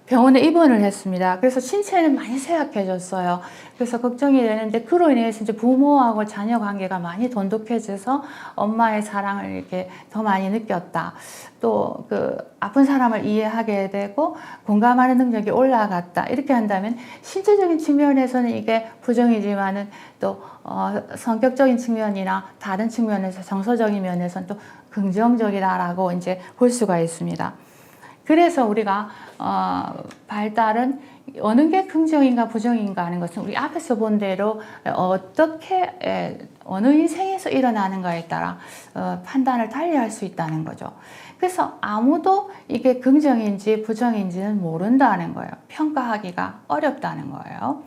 Speaker 6: 병원에 입원을 했습니다. 그래서 신체는 많이 쇠약해졌어요. 그래서 걱정이 되는데 그로 인해서 이제 부모하고 자녀 관계가 많이 돈독해져서 엄마의 사랑을 이렇게 더 많이 느꼈다. 또 그 아픈 사람을 이해하게 되고 공감하는 능력이 올라갔다. 이렇게 한다면 신체적인 측면에서는 이게 부정이지만은 또 성격적인 측면이나 다른 측면에서 정서적인 면에서는 또 긍정적이다라고 이제 볼 수가 있습니다. 그래서 우리가 발달은 어느 게 긍정인가 부정인가 하는 것은 우리 앞에서 본 대로 어떻게 어느 인생에서 일어나는가에 따라 판단을 달리할 수 있다는 거죠. 그래서 아무도 이게 긍정인지 부정인지는 모른다는 거예요. 평가하기가 어렵다는 거예요.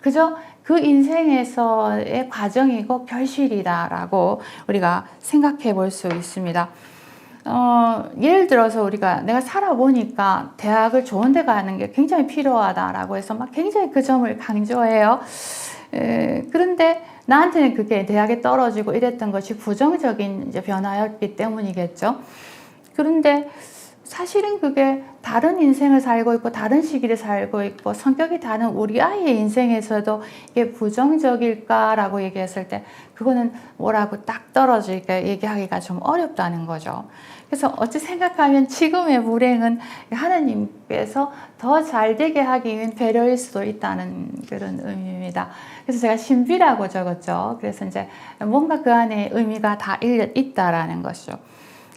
Speaker 6: 그저 그 인생에서의 과정이고 결실이다라고 우리가 생각해 볼 수 있습니다. 예를 들어서 내가 살아보니까 대학을 좋은 데 가는 게 굉장히 필요하다라고 해서 막 굉장히 그 점을 강조해요. 그런데 나한테는 그게 대학에 떨어지고 이랬던 것이 부정적인 이제 변화였기 때문이겠죠. 그런데 사실은 그게 다른 인생을 살고 있고 다른 시기를 살고 있고 성격이 다른 우리 아이의 인생에서도 이게 부정적일까라고 얘기했을 때 그거는 뭐라고 딱 떨어지게 얘기하기가 좀 어렵다는 거죠. 그래서 어찌 생각하면 지금의 불행은 하나님께서 더 잘 되게 하기 위한 배려일 수도 있다는 그런 의미입니다. 그래서 제가 신비라고 적었죠. 그래서 이제 뭔가 그 안에 의미가 다 있다라는 것이죠.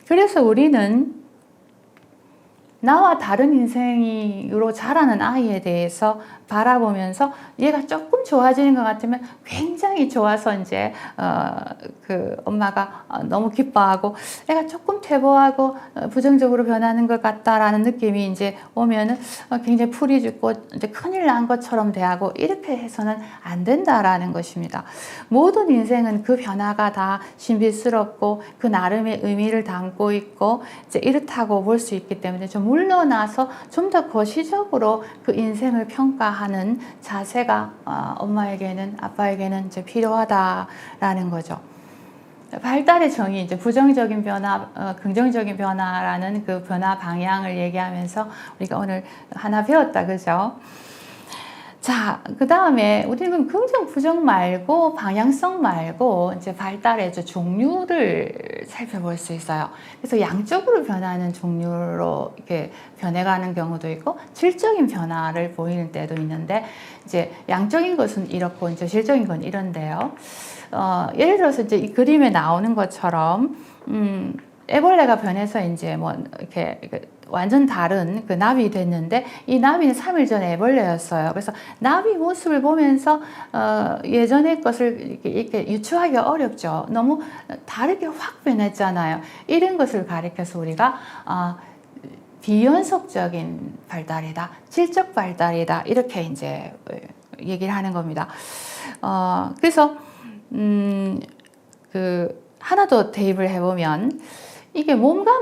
Speaker 6: 그래서 우리는 나와 다른 인생으로 자라는 아이에 대해서 바라보면서 얘가 조금 좋아지는 것 같으면 굉장히 좋아서 이제 그 엄마가 너무 기뻐하고, 애가 조금 퇴보하고 부정적으로 변하는 것 같다라는 느낌이 이제 오면은 굉장히 풀이 죽고 이제 큰일 난 것처럼 대하고, 이렇게 해서는 안 된다라는 것입니다. 모든 인생은 그 변화가 다 신비스럽고 그 나름의 의미를 담고 있고 이제 이렇다고 볼 수 있기 때문에 좀 물러나서 좀 더 거시적으로 그 인생을 평가하는 자세가 엄마에게는, 아빠에게는 이제 필요하다라는 거죠. 발달의 정의, 이제 부정적인 변화, 긍정적인 변화라는 그 변화 방향을 얘기하면서 우리가 오늘 하나 배웠다, 그죠? 자, 그 다음에 우리는 긍정, 부정 말고 방향성 말고 이제 발달의 종류를 살펴볼 수 있어요. 그래서 양쪽으로 변하는 종류로 이렇게 변해가는 경우도 있고, 질적인 변화를 보이는 때도 있는데, 이제 양적인 것은 이렇고 이제 질적인 건 이런데요. 예를 들어서 이제 이 그림에 나오는 것처럼 애벌레가 변해서 이제 뭐 이렇게 완전 다른 그 나비 됐는데 이 나비는 3일 전에 애벌레였어요. 그래서 나비 모습을 보면서 예전의 것을 이렇게 유추하기가 어렵죠. 너무 다르게 확 변했잖아요. 이런 것을 가리켜서 우리가 비연속적인 발달이다, 질적 발달이다 이렇게 이제 얘기를 하는 겁니다. 그래서 하나 더 대입을 해보면 이게 몸과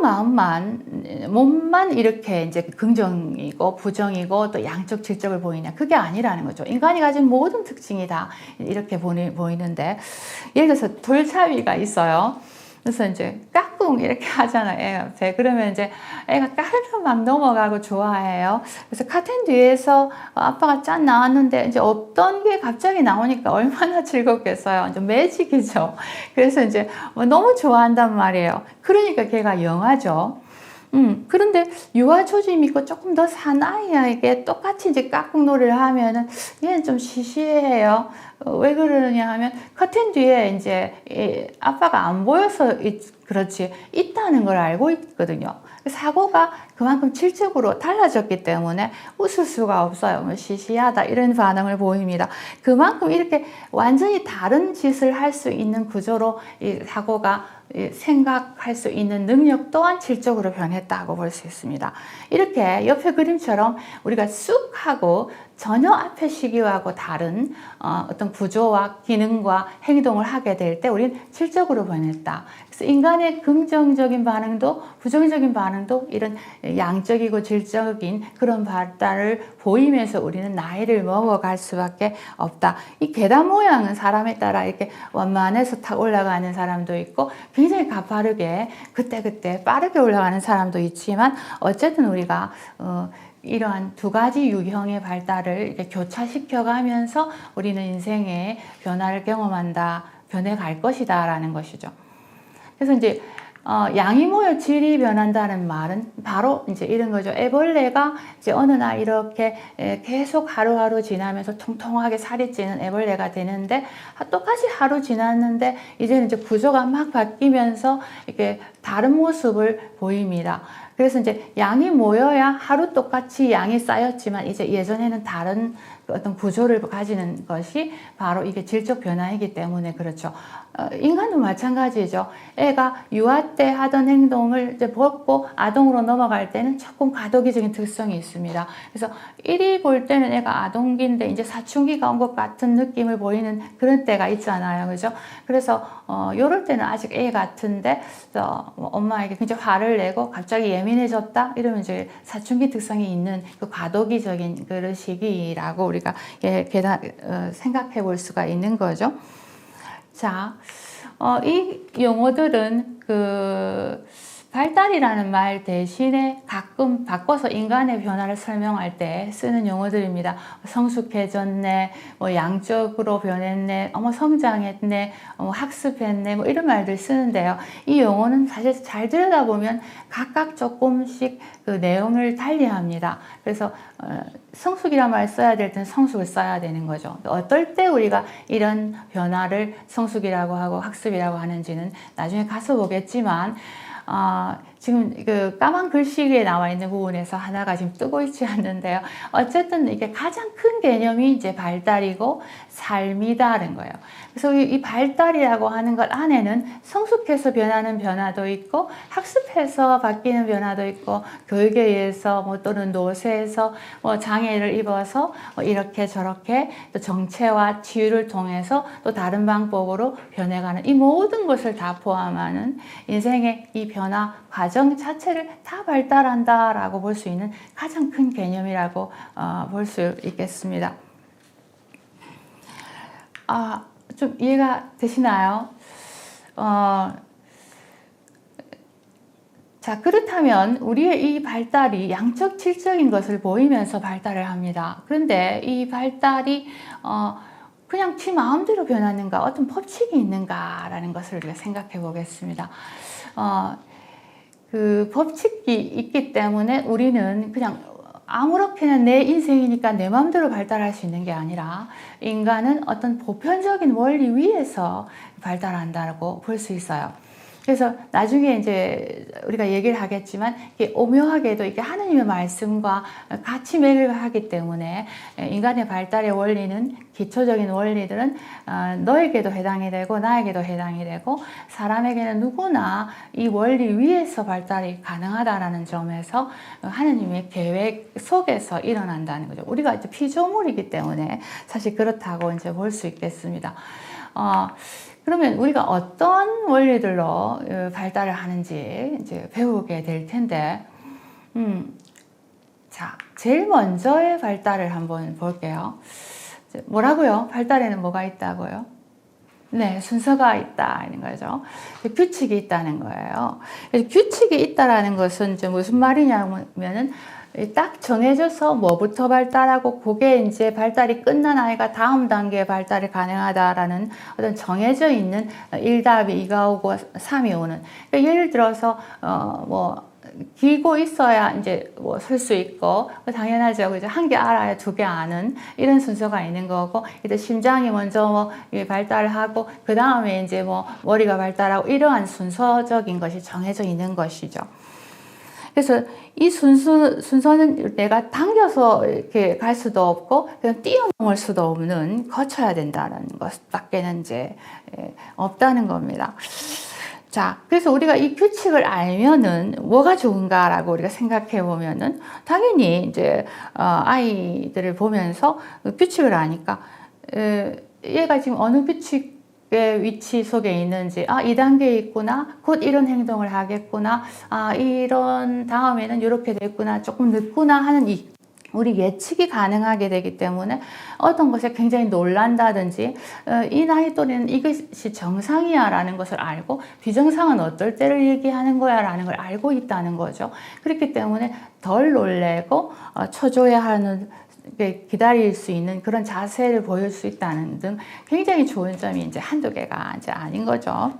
Speaker 6: 몸만 이렇게 이제 긍정이고 부정이고 또 양적 질적을 보이냐 그게 아니라는 거죠. 인간이 가진 모든 특징이 다 이렇게 보이는데 예를 들어서 돌잡이가 있어요. 그래서 이제 까꿍 이렇게 하잖아요. 애 앞에. 그러면 이제 애가 까르르 막 넘어가고 좋아해요. 그래서 카텐 뒤에서 아빠가 짠 나왔는데 이제 없던 게 갑자기 나오니까 얼마나 즐겁겠어요. 이제 매직이죠. 그래서 이제 너무 좋아한단 말이에요. 그러니까 걔가 영하죠. 그런데 유아 조짐이 있고 조금 더 사나이에게 똑같이 이제 깍꿍놀이를 하면은 얘는 좀 시시해요. 왜 그러느냐 하면 커튼 뒤에 이제 아빠가 안 보여서 그렇지 있다는 걸 알고 있거든요. 사고가 그만큼 질적으로 달라졌기 때문에 웃을 수가 없어요. 뭐 시시하다 이런 반응을 보입니다. 그만큼 이렇게 완전히 다른 짓을 할 수 있는 구조로 이 사고가 생각할 수 있는 능력 또한 질적으로 변했다고 볼 수 있습니다. 이렇게 옆에 그림처럼 우리가 쑥 하고 전혀 앞의 시기하고 다른 어떤 구조와 기능과 행동을 하게 될 때 우리는 질적으로 변했다. 그래서 인간의 긍정적인 반응도 부정적인 반응도 이런 양적이고 질적인 그런 발달을 보이면서 우리는 나이를 먹어갈 수밖에 없다. 이 계단 모양은 사람에 따라 이렇게 완만해서 탁 올라가는 사람도 있고 굉장히 가파르게 그때그때 빠르게 올라가는 사람도 있지만 어쨌든 우리가 이러한 두 가지 유형의 발달을 이렇게 교차시켜 가면서 우리는 인생의 변화를 경험한다, 변해갈 것이다 라는 것이죠. 그래서 이제 양이 모여 질이 변한다는 말은 바로 이제 이런 거죠. 애벌레가 이제 어느 날 이렇게 계속 하루하루 지나면서 통통하게 살이 찌는 애벌레가 되는데 똑같이 하루 지났는데 이제는 이제 구조가 막 바뀌면서 이렇게 다른 모습을 보입니다. 그래서 이제 양이 모여야 하루 똑같이 양이 쌓였지만 이제 예전에는 다른 어떤 구조를 가지는 것이 바로 이게 질적 변화이기 때문에 그렇죠. 인간도 마찬가지죠. 애가 유아 때 하던 행동을 이제 벗고 아동으로 넘어갈 때는 조금 과도기적인 특성이 있습니다. 그래서 이리 볼 때는 애가 아동기인데 이제 사춘기가 온 것 같은 느낌을 보이는 그런 때가 있잖아요. 그죠? 그래서 요럴 때는 아직 애 같은데 엄마에게 굉장히 화를 내고 갑자기 예민해졌다 이러면 이제 사춘기 특성이 있는 그 과도기적인 그런 시기라고 우리가 생각해 볼 수가 있는 거죠. 자, 이 용어들은 발달이라는 말 대신에 가끔 바꿔서 인간의 변화를 설명할 때 쓰는 용어들입니다. 성숙해졌네, 뭐 양적으로 변했네, 성장했네, 학습했네, 뭐 이런 말들 쓰는데요. 이 용어는 사실 잘 들여다보면 각각 조금씩 그 내용을 달리합니다. 그래서 성숙이란 말 써야 될 때는 성숙을 써야 되는 거죠. 어떨 때 우리가 이런 변화를 성숙이라고 하고 학습이라고 하는지는 나중에 가서 보겠지만 지금 그 까만 글씨에 나와 있는 부분에서 하나가 지금 뜨고 있지 않는데요. 어쨌든 이게 가장 큰 개념이 이제 발달이고 삶이다는 거예요. 그래서 이 발달이라고 하는 것 안에는 성숙해서 변하는 변화도 있고 학습해서 바뀌는 변화도 있고 교육에 의해서 뭐 또는 노쇠해서 뭐 장애를 입어서 뭐 이렇게 저렇게 또 정체와 치유를 통해서 또 다른 방법으로 변해가는 이 모든 것을 다 포함하는 인생의 이 변화 과정 자체를 다 발달한다라고 볼 수 있는 가장 큰 개념이라고 볼 수 있겠습니다. 좀 이해가 되시나요? 자, 그렇다면 우리의 이 발달이 양적, 질적인 것을 보이면서 발달을 합니다. 그런데 이 발달이 그냥 지 마음대로 변하는가, 어떤 법칙이 있는가라는 것을 우리가 생각해 보겠습니다. 그 법칙이 있기 때문에 우리는 그냥 아무렇게나 내 인생이니까 내 마음대로 발달할 수 있는 게 아니라 인간은 어떤 보편적인 원리 위에서 발달한다고 볼 수 있어요. 그래서 나중에 이제 우리가 얘기를 하겠지만 이게 오묘하게도 이게 하느님의 말씀과 같이 매를 하기 때문에 인간의 발달의 원리는 기초적인 원리들은 너에게도 해당이 되고 나에게도 해당이 되고 사람에게는 누구나 이 원리 위에서 발달이 가능하다라는 점에서 하느님의 계획 속에서 일어난다는 거죠. 우리가 이제 피조물이기 때문에 사실 그렇다고 이제 볼 수 있겠습니다. 그러면 우리가 어떤 원리들로 발달을 하는지 이제 배우게 될 텐데, 자, 제일 먼저의 발달을 한번 볼게요. 뭐라고요? 발달에는 뭐가 있다고요? 네, 순서가 있다는 거죠. 규칙이 있다는 거예요. 규칙이 있다라는 것은 이제 무슨 말이냐면은 딱 정해져서 뭐부터 발달하고 그게 이제 발달이 끝난 아이가 다음 단계의 발달이 가능하다라는 어떤 정해져 있는 1답이 2가 오고 3이 오는. 그러니까 예를 들어서 길고 있어야 이제 뭐 설 수 있고 당연하죠. 이제 한 개 알아야 두 개 아는 이런 순서가 있는 거고, 이제 심장이 먼저 발달을 하고 그 다음에 이제 머리가 발달하고 이러한 순서적인 것이 정해져 있는 것이죠. 그래서 이 순서는 내가 당겨서 이렇게 갈 수도 없고 그냥 뛰어넘을 수도 없는, 거쳐야 된다는 것밖에는 이제 없다는 겁니다. 자, 그래서 우리가 이 규칙을 알면은 뭐가 좋은가라고 우리가 생각해 보면은 당연히 이제 아이들을 보면서 규칙을 아니까 얘가 지금 어느 규칙 위치 속에 있는지, 이 단계에 있구나, 곧 이런 행동을 하겠구나, 이런 다음에는 이렇게 됐구나, 조금 늦구나 하는 우리 예측이 가능하게 되기 때문에 어떤 것에 굉장히 놀란다든지 이 나이 또래는 이것이 정상이야 라는 것을 알고 비정상은 어떨 때를 얘기하는 거야 라는 걸 알고 있다는 거죠. 그렇기 때문에 덜 놀래고 초조해하는, 기다릴 수 있는 그런 자세를 보일 수 있다는 등 굉장히 좋은 점이 이제 한두 개가 이제 아닌 거죠.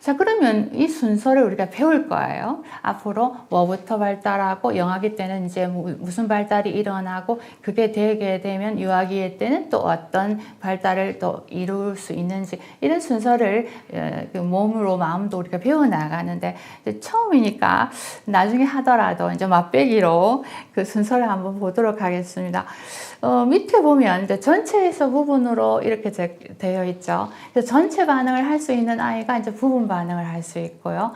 Speaker 6: 자, 그러면 이 순서를 우리가 배울 거예요. 앞으로 뭐부터 발달하고 영아기 때는 이제 무슨 발달이 일어나고 그게 되게 되면 유아기 때는 또 어떤 발달을 또 이룰 수 있는지, 이런 순서를 몸으로 마음도 우리가 배워 나가는데, 처음이니까 나중에 하더라도 이제 맛배기로 그 순서를 한번 보도록 하겠습니다. 밑에 보면 이제 전체에서 부분으로 이렇게 되어 있죠. 그래서 전체 반응을 할 수 있는 아이가 이제 부분 반응을 할 수 있고요.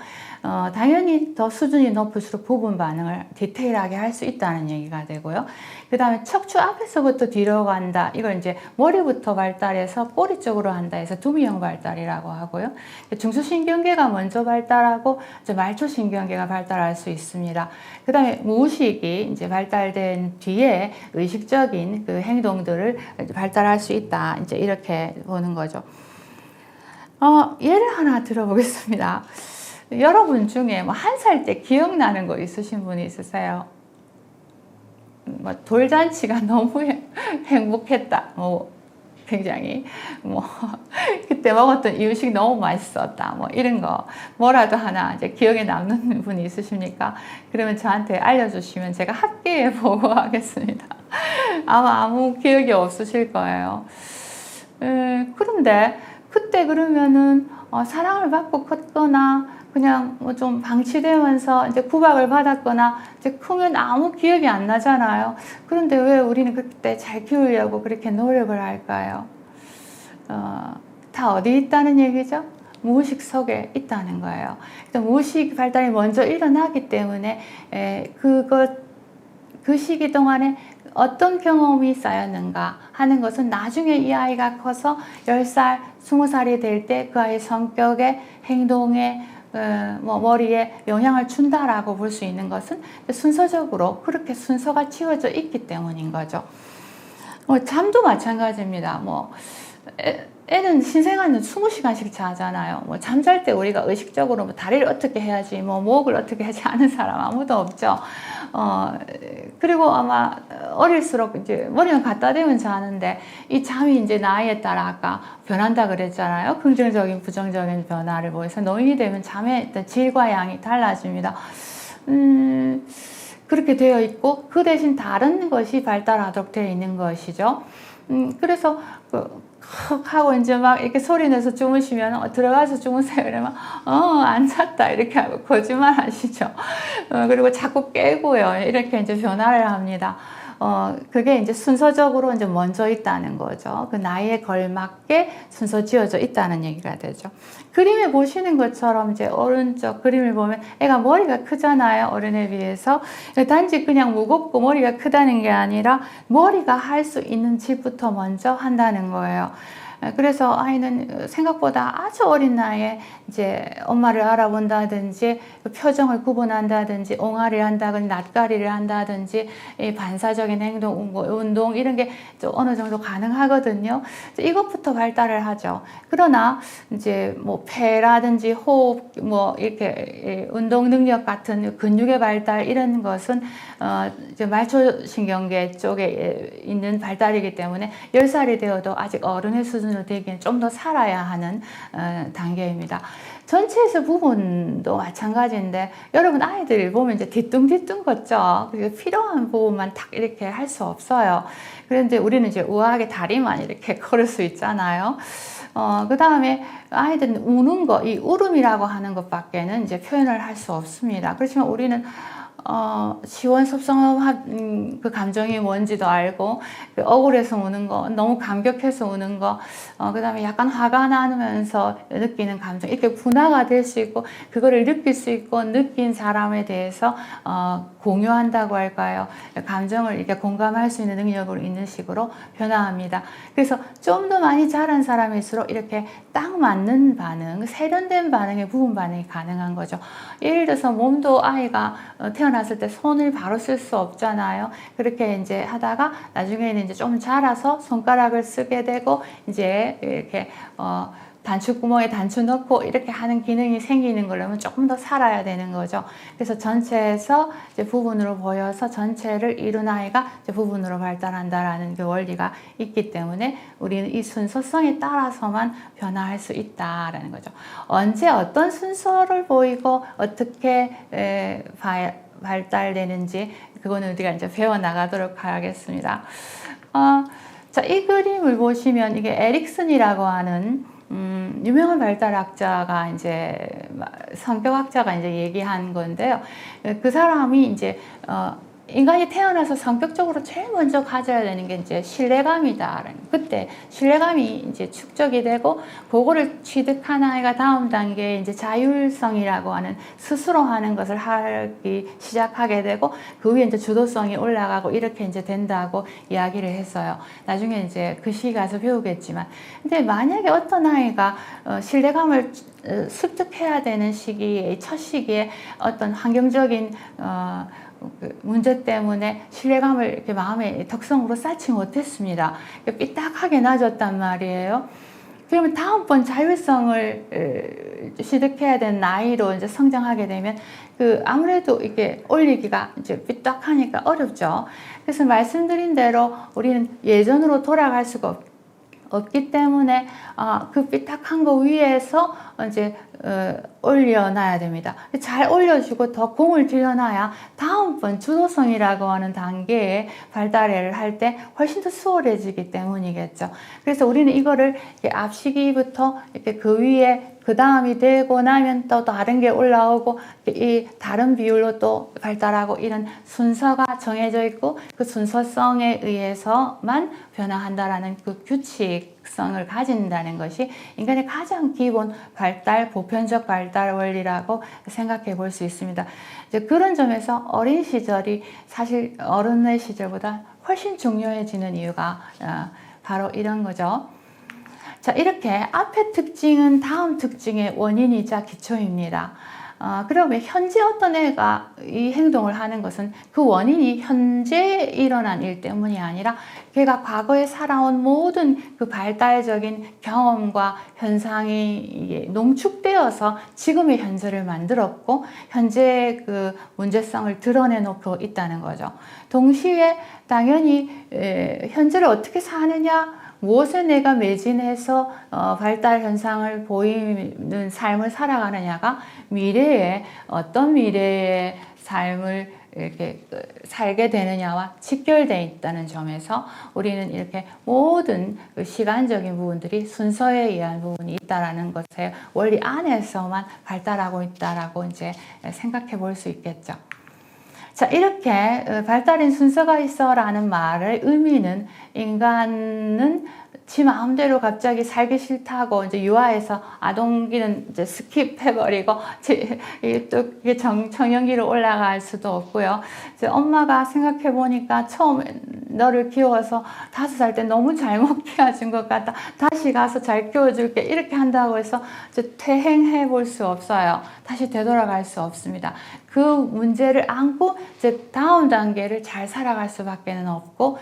Speaker 6: 당연히 더 수준이 높을수록 부분 반응을 디테일하게 할 수 있다는 얘기가 되고요. 그 다음에 척추 앞에서부터 뒤로 간다. 이걸 이제 머리부터 발달해서 꼬리 쪽으로 한다 해서 두미형 발달이라고 하고요. 중수신경계가 먼저 발달하고 이제 말초신경계가 발달할 수 있습니다. 그 다음에 무의식이 이제 발달된 뒤에 의식적인 그 행동들을 발달할 수 있다. 이제 이렇게 보는 거죠. 예를 하나 들어보겠습니다. 여러분 중에 한 살 때 기억나는 거 있으신 분이 있으세요? 돌잔치가 너무 행복했다. 굉장히 그때 먹었던 이유식 너무 맛있었다. 이런 거 뭐라도 하나 이제 기억에 남는 분이 있으십니까? 그러면 저한테 알려주시면 제가 학계에 보고하겠습니다. 아마 아무 기억이 없으실 거예요. 그런데 그때 그러면은 사랑을 받고 컸거나 그냥 좀 방치되면서 이제 구박을 받았거나 이제 크면 아무 기억이 안 나잖아요. 그런데 왜 우리는 그때 잘 키우려고 그렇게 노력을 할까요? 다 어디 있다는 얘기죠? 무의식 속에 있다는 거예요. 무의식 발달이 먼저 일어나기 때문에 그 시기 동안에 어떤 경험이 쌓였는가 하는 것은 나중에 이 아이가 커서 10살, 20살이 될 때 그 아이의 성격에, 행동에, 머리에 영향을 준다라고 볼 수 있는 것은 순서적으로 그렇게 순서가 치워져 있기 때문인 거죠. 잠도 마찬가지입니다. 애는 신생아는 20시간씩 자잖아요. 잠잘 때 우리가 의식적으로 다리를 어떻게 해야지, 목을 어떻게 해야지 하는 사람 아무도 없죠. 그리고 아마 어릴수록 이제 머리는 갖다 대면 자는데 이 잠이 이제 나이에 따라 아까 변한다 그랬잖아요. 긍정적인, 부정적인 변화를 보여서 노인이 되면 잠의 일단 질과 양이 달라집니다. 그렇게 되어 있고 그 대신 다른 것이 발달하도록 되어 있는 것이죠. 그래서 훅 하고 이제 막 이렇게 소리 내서 주무시면 들어가서 주무세요. 이러면 안 잤다 이렇게 하고 거짓말 하시죠. 그리고 자꾸 깨고요. 이렇게 이제 변화를 합니다. 그게 이제 순서적으로 이제 먼저 있다는 거죠. 그 나이에 걸맞게 순서 지어져 있다는 얘기가 되죠. 그림에 보시는 것처럼 이제 오른쪽 그림을 보면 애가 머리가 크잖아요. 어른에 비해서. 단지 그냥 무겁고 머리가 크다는 게 아니라 머리가 할 수 있는 집부터 먼저 한다는 거예요. 그래서 아이는 생각보다 아주 어린 나이에 이제 엄마를 알아본다든지 표정을 구분한다든지 옹알이를 한다든지 낯가리를 한다든지 반사적인 행동, 운동 이런 게 어느 정도 가능하거든요. 이것부터 발달을 하죠. 그러나 이제 뭐 폐라든지 호흡, 뭐 이렇게 운동 능력 같은 근육의 발달 이런 것은 이제 말초신경계 쪽에 있는 발달이기 때문에 10살이 되어도 아직 어른의 수준으로 되기엔 좀 더 살아야 하는 단계입니다. 전체에서 부분도 마찬가지인데 여러분 아이들 보면 이제 뒤뚱뒤뚱 걷죠. 그리고 필요한 부분만 딱 이렇게 할 수 없어요. 그런데 우리는 이제 우아하게 다리만 이렇게 걸을 수 있잖아요. 그 다음에 아이들은 우는 거, 이 울음이라고 하는 것밖에는 이제 표현을 할 수 없습니다. 그렇지만 우리는 시원섭섭한 그 감정이 뭔지도 알고, 그 억울해서 우는 거, 너무 감격해서 우는 거, 그 다음에 약간 화가 나면서 느끼는 감정, 이렇게 분화가 될 수 있고, 그거를 느낄 수 있고, 느낀 사람에 대해서, 공유한다고 할까요? 감정을 이렇게 공감할 수 있는 능력으로 있는 식으로 변화합니다. 그래서 좀 더 많이 자란 사람일수록 이렇게 딱 맞는 반응, 세련된 반응의 부분 반응이 가능한 거죠. 예를 들어서 몸도 아이가 태어났을 때 손을 바로 쓸 수 없잖아요. 그렇게 이제 하다가 나중에는 이제 좀 자라서 손가락을 쓰게 되고 이제 이렇게 단추구멍에 단추 넣고 이렇게 하는 기능이 생기는 거라면 조금 더 살아야 되는 거죠. 그래서 전체에서 이제 부분으로 보여서 전체를 이룬 아이가 이제 부분으로 발달한다라는 그 원리가 있기 때문에 우리는 이 순서성에 따라서만 변화할 수 있다라는 거죠. 언제 어떤 순서를 보이고 어떻게 발달되는지 그거는 우리가 이제 배워 나가도록 하겠습니다. 자, 이 그림을 보시면 이게 에릭슨이라고 하는 유명한 발달학자가 이제 성격학자가 이제 얘기한 건데요. 그 사람이 이제 인간이 태어나서 성격적으로 제일 먼저 가져야 되는 게 이제 신뢰감이다. 그때 신뢰감이 이제 축적이 되고 그거를 취득한 아이가 다음 단계에 이제 자율성이라고 하는 스스로 하는 것을 하기 시작하게 되고 그 위에 이제 주도성이 올라가고 이렇게 이제 된다고 이야기를 했어요. 나중에 이제 그 시기 가서 배우겠지만, 근데 만약에 어떤 아이가 신뢰감을 습득해야 되는 시기에 첫 시기에 어떤 환경적인 문제 때문에 신뢰감을 이렇게 마음의 덕성으로 쌓지 못했습니다. 삐딱하게 낮았단 말이에요. 그러면 다음번 자율성을 취득해야 되는 나이로 이제 성장하게 되면 아무래도 이게 올리기가 이제 삐딱하니까 어렵죠. 그래서 말씀드린 대로 우리는 예전으로 돌아갈 수가 없기 때문에 그 삐딱한 거 위에서 이제 올려놔야 됩니다. 잘 올려주고 더 공을 들여놔야 다음번 주도성이라고 하는 단계에 발달을 할 때 훨씬 더 수월해지기 때문이겠죠. 그래서 우리는 이거를 앞 시기부터 이렇게 그 위에 그 다음이 되고 나면 또 다른 게 올라오고 이 다른 비율로 또 발달하고 이런 순서가 정해져 있고 그 순서성에 의해서만 변화한다라는 그 규칙성을 가진다는 것이 인간의 가장 기본 발달, 보편적 발달 원리라고 생각해 볼 수 있습니다. 이제 그런 점에서 어린 시절이 사실 어른의 시절보다 훨씬 중요해지는 이유가 바로 이런 거죠. 자, 이렇게 앞의 특징은 다음 특징의 원인이자 기초입니다. 그러면 현재 어떤 애가 이 행동을 하는 것은 그 원인이 현재 일어난 일 때문이 아니라 걔가 과거에 살아온 모든 그 발달적인 경험과 현상이 농축되어서 지금의 현재를 만들었고 현재의 그 문제성을 드러내놓고 있다는 거죠. 동시에 당연히 현재를 어떻게 사느냐, 무엇에 내가 매진해서 발달 현상을 보이는 삶을 살아가느냐가 미래에 어떤 미래의 삶을 이렇게 살게 되느냐와 직결되어 있다는 점에서 우리는 이렇게 모든 그 시간적인 부분들이 순서에 의한 부분이 있다라는 것의 원리 안에서만 발달하고 있다라고 이제 생각해 볼 수 있겠죠. 자, 이렇게 발달인 순서가 있어라는 말의 의미는 인간은 지 마음대로 갑자기 살기 싫다고 이제 유아에서 아동기는 이제 스킵해버리고 또 이게 청년기로 올라갈 수도 없고요. 이제 엄마가 생각해 보니까 처음 너를 키워서 5살 때 너무 잘못 키워준 것 같다. 다시 가서 잘 키워줄게. 이렇게 한다고 해서 이제 퇴행해 볼 수 없어요. 다시 되돌아갈 수 없습니다. 그 문제를 안고 이제 다음 단계를 잘 살아갈 수밖에 없고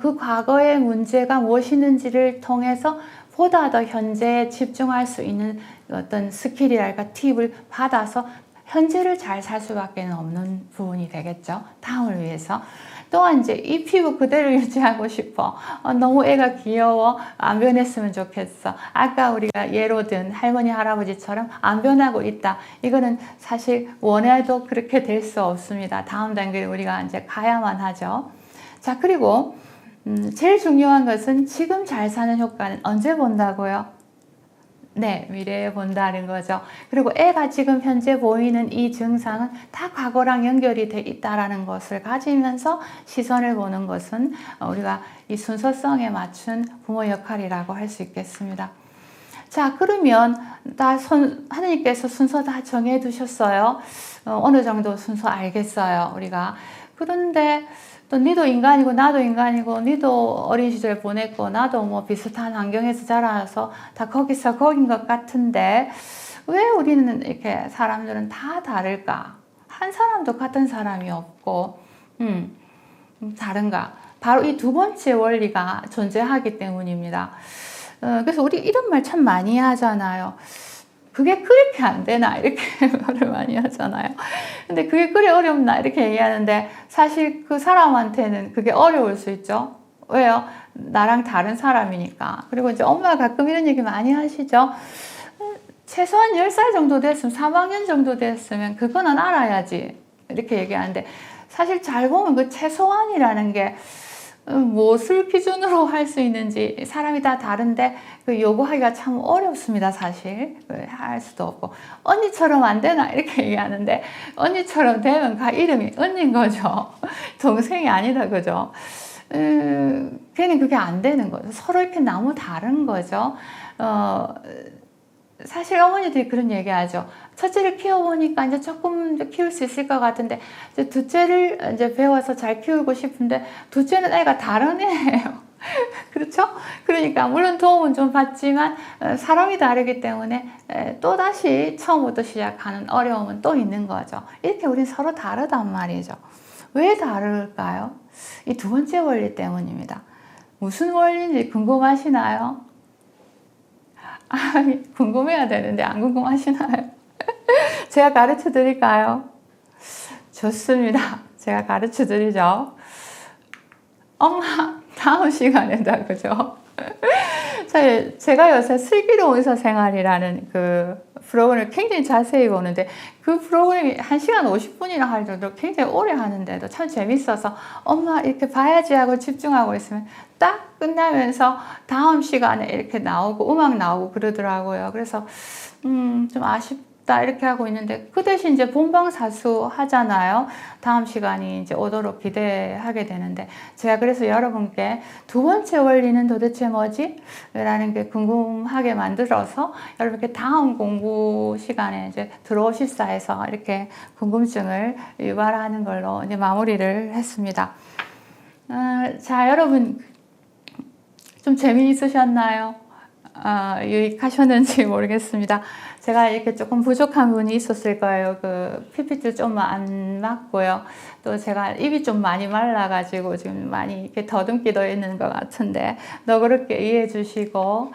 Speaker 6: 그 과거의 문제가 무엇이는지를 통해서 보다 더 현재에 집중할 수 있는 어떤 스킬이랄까 팁을 받아서 현재를 잘 살 수밖에 없는 부분이 되겠죠. 다음을 위해서. 또한 이제 이 피부 그대로 유지하고 싶어. 너무 애가 귀여워. 안 변했으면 좋겠어. 아까 우리가 예로 든 할머니, 할아버지처럼 안 변하고 있다. 이거는 사실 원해도 그렇게 될 수 없습니다. 다음 단계를 우리가 이제 가야만 하죠. 자, 그리고 제일 중요한 것은 지금 잘 사는 효과는 언제 본다고요? 네, 미래에 본다는 거죠. 그리고 애가 지금 현재 보이는 이 증상은 다 과거랑 연결이 돼 있다라는 것을 가지면서 시선을 보는 것은 우리가 이 순서성에 맞춘 부모 역할이라고 할 수 있겠습니다. 자, 그러면 하느님께서 순서 다 정해 두셨어요. 어느 정도 순서 알겠어요, 우리가. 그런데 또 니도 인간이고 나도 인간이고 니도 어린 시절 보냈고 나도 뭐 비슷한 환경에서 자라서 다 거기서 거긴 것 같은데 왜 우리는 이렇게 사람들은 다 다를까? 한 사람도 같은 사람이 없고 다른가? 바로 이 두 번째 원리가 존재하기 때문입니다. 그래서 우리 이런 말 참 많이 하잖아요. 그게 그렇게 안 되나 이렇게 말을 많이 하잖아요. 근데 그게 그래 어렵나 이렇게 얘기하는데 사실 그 사람한테는 그게 어려울 수 있죠. 왜요? 나랑 다른 사람이니까. 그리고 이제 엄마가 가끔 이런 얘기 많이 하시죠. 최소한 10살 정도 됐으면 3학년 정도 됐으면 그거는 알아야지 이렇게 얘기하는데 사실 잘 보면 그 최소한이라는 게 무엇을 기준으로 할 수 있는지 사람이 다 다른데 그 요구하기가 참 어렵습니다. 사실 할 수도 없고 언니처럼 안 되나 이렇게 얘기하는데 언니처럼 되면 가 이름이 언니인 거죠. 동생이 아니다 그죠. 걔는 그게 안 되는 거죠. 서로 이렇게 너무 다른 거죠. 사실 어머니들이 그런 얘기하죠. 첫째를 키워보니까 이제 조금 키울 수 있을 것 같은데 이제 둘째를 이제 배워서 잘 키우고 싶은데 둘째는 애가 다른 애예요. 그렇죠? 그러니까 물론 도움은 좀 받지만 사람이 다르기 때문에 또 다시 처음부터 시작하는 어려움은 또 있는 거죠. 이렇게 우린 서로 다르단 말이죠. 왜 다를까요? 이 두 번째 원리 때문입니다. 무슨 원리인지 궁금하시나요? 궁금해야 되는데 안 궁금하시나요? 제가 가르쳐 드릴까요? 좋습니다. 제가 가르쳐 드리죠. 엄마, 다음 시간에다, 그죠? 제가 요새 슬기로운 의사생활이라는 그 프로그램을 굉장히 자세히 보는데 그 프로그램이 1시간 50분이나 할 정도로 굉장히 오래 하는데도 참 재밌어서 엄마 이렇게 봐야지 하고 집중하고 있으면 딱 끝나면서 다음 시간에 이렇게 나오고 음악 나오고 그러더라고요. 그래서 좀 아쉽다 이렇게 하고 있는데 그 대신 이제 본방사수 하잖아요. 다음 시간이 이제 오도록 기대하게 되는데 제가 그래서 여러분께 두 번째 원리는 도대체 뭐지? 라는 게 궁금하게 만들어서 여러분께 다음 공부 시간에 이제 들어오십사 해서 이렇게 궁금증을 유발하는 걸로 이제 마무리를 했습니다. 자, 여러분 좀 재미있으셨나요? 유익하셨는지 모르겠습니다. 제가 이렇게 조금 부족한 부분이 있었을 거예요. 그 PPT 좀 안 맞고요. 또 제가 입이 좀 많이 말라가지고 지금 많이 이렇게 더듬기도 있는 것 같은데 너그럽게 이해해 주시고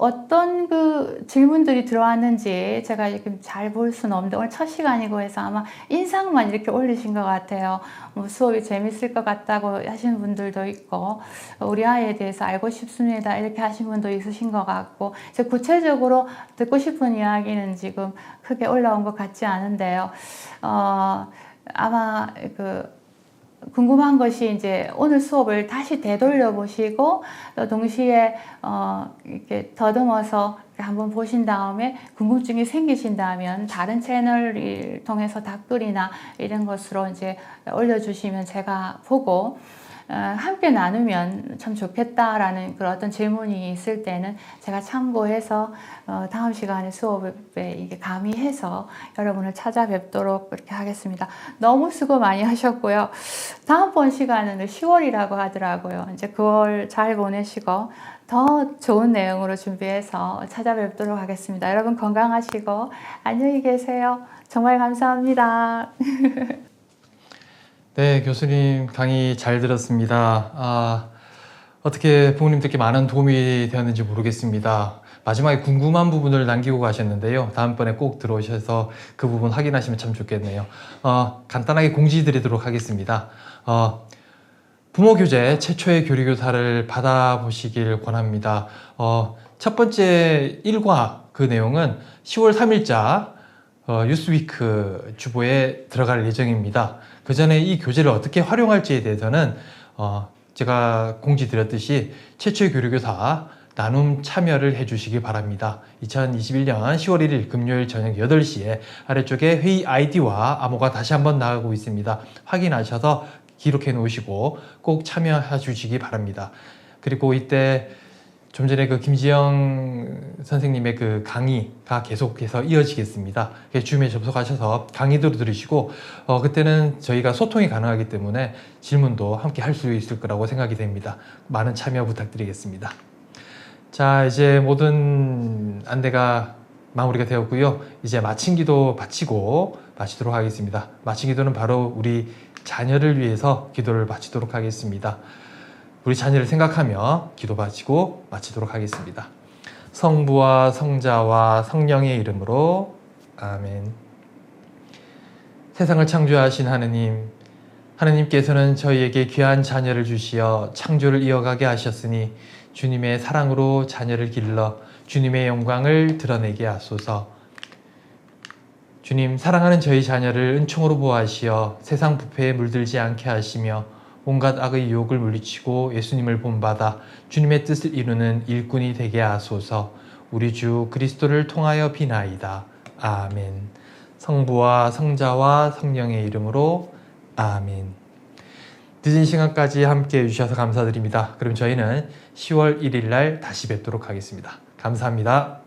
Speaker 6: 어떤 그 질문들이 들어왔는지 제가 지금 잘 볼 수는 없는데 오늘 첫 시간이고 해서 아마 인상만 이렇게 올리신 것 같아요. 뭐 수업이 재밌을 것 같다고 하신 분들도 있고 우리 아이에 대해서 알고 싶습니다 이렇게 하신 분도 있으신 것 같고 이제 구체적으로 듣고 싶은 이야기는 지금 크게 올라온 것 같지 않은데요. 아마 그 궁금한 것이 이제 오늘 수업을 다시 되돌려 보시고 또 동시에 이렇게 더듬어서 한번 보신 다음에 궁금증이 생기신다면 다른 채널을 통해서 댓글이나 이런 것으로 이제 올려주시면 제가 보고 함께 나누면 참 좋겠다라는 그런 어떤 질문이 있을 때는 제가 참고해서 다음 시간에 수업에 이게 가미해서 여러분을 찾아뵙도록 그렇게 하겠습니다. 너무 수고 많이 하셨고요. 다음번 시간은 10월이라고 하더라고요. 이제 9월 잘 보내시고 더 좋은 내용으로 준비해서 찾아뵙도록 하겠습니다. 여러분 건강하시고 안녕히 계세요. 정말 감사합니다.
Speaker 1: 네, 교수님 강의 잘 들었습니다. 어떻게 부모님들께 많은 도움이 되었는지 모르겠습니다. 마지막에 궁금한 부분을 남기고 가셨는데요. 다음번에 꼭 들어오셔서 그 부분 확인하시면 참 좋겠네요. 간단하게 공지 드리도록 하겠습니다. 부모교재 최초의 교리교사를 받아보시길 권합니다. 첫 번째 1과 그 내용은 10월 3일자 뉴스위크 주보에 들어갈 예정입니다. 그 전에 이 교재를 어떻게 활용할지에 대해서는 제가 공지 드렸듯이 최초의 교류교사 나눔 참여를 해주시기 바랍니다. 2021년 10월 1일 금요일 저녁 8시에 아래쪽에 회의 아이디와 암호가 다시 한번 나가고 있습니다. 확인하셔서 기록해 놓으시고 꼭 참여해 주시기 바랍니다. 그리고 이때 좀 전에 그 김지영 선생님의 그 강의가 계속해서 이어지겠습니다. 줌에 접속하셔서 강의도 들으시고 그때는 저희가 소통이 가능하기 때문에 질문도 함께 할 수 있을 거라고 생각이 됩니다. 많은 참여 부탁드리겠습니다. 자, 이제 모든 안내가 마무리가 되었고요. 이제 마친 기도 바치고 마치도록 하겠습니다. 마친 기도는 바로 우리 자녀를 위해서 기도를 바치도록 하겠습니다. 우리 자녀를 생각하며 기도 바치고 마치도록 하겠습니다. 성부와 성자와 성령의 이름으로 아멘. 세상을 창조하신 하느님, 하느님께서는 저희에게 귀한 자녀를 주시어 창조를 이어가게 하셨으니 주님의 사랑으로 자녀를 길러 주님의 영광을 드러내게 하소서. 주님, 사랑하는 저희 자녀를 은총으로 보호하시어 세상 부패에 물들지 않게 하시며 온갖 악의 유혹을 물리치고 예수님을 본받아 주님의 뜻을 이루는 일꾼이 되게 하소서. 우리 주 그리스도를 통하여 비나이다. 아멘. 성부와 성자와 성령의 이름으로 아멘. 늦은 시간까지 함께 해주셔서 감사드립니다. 그럼 저희는 10월 1일 날 다시 뵙도록 하겠습니다. 감사합니다.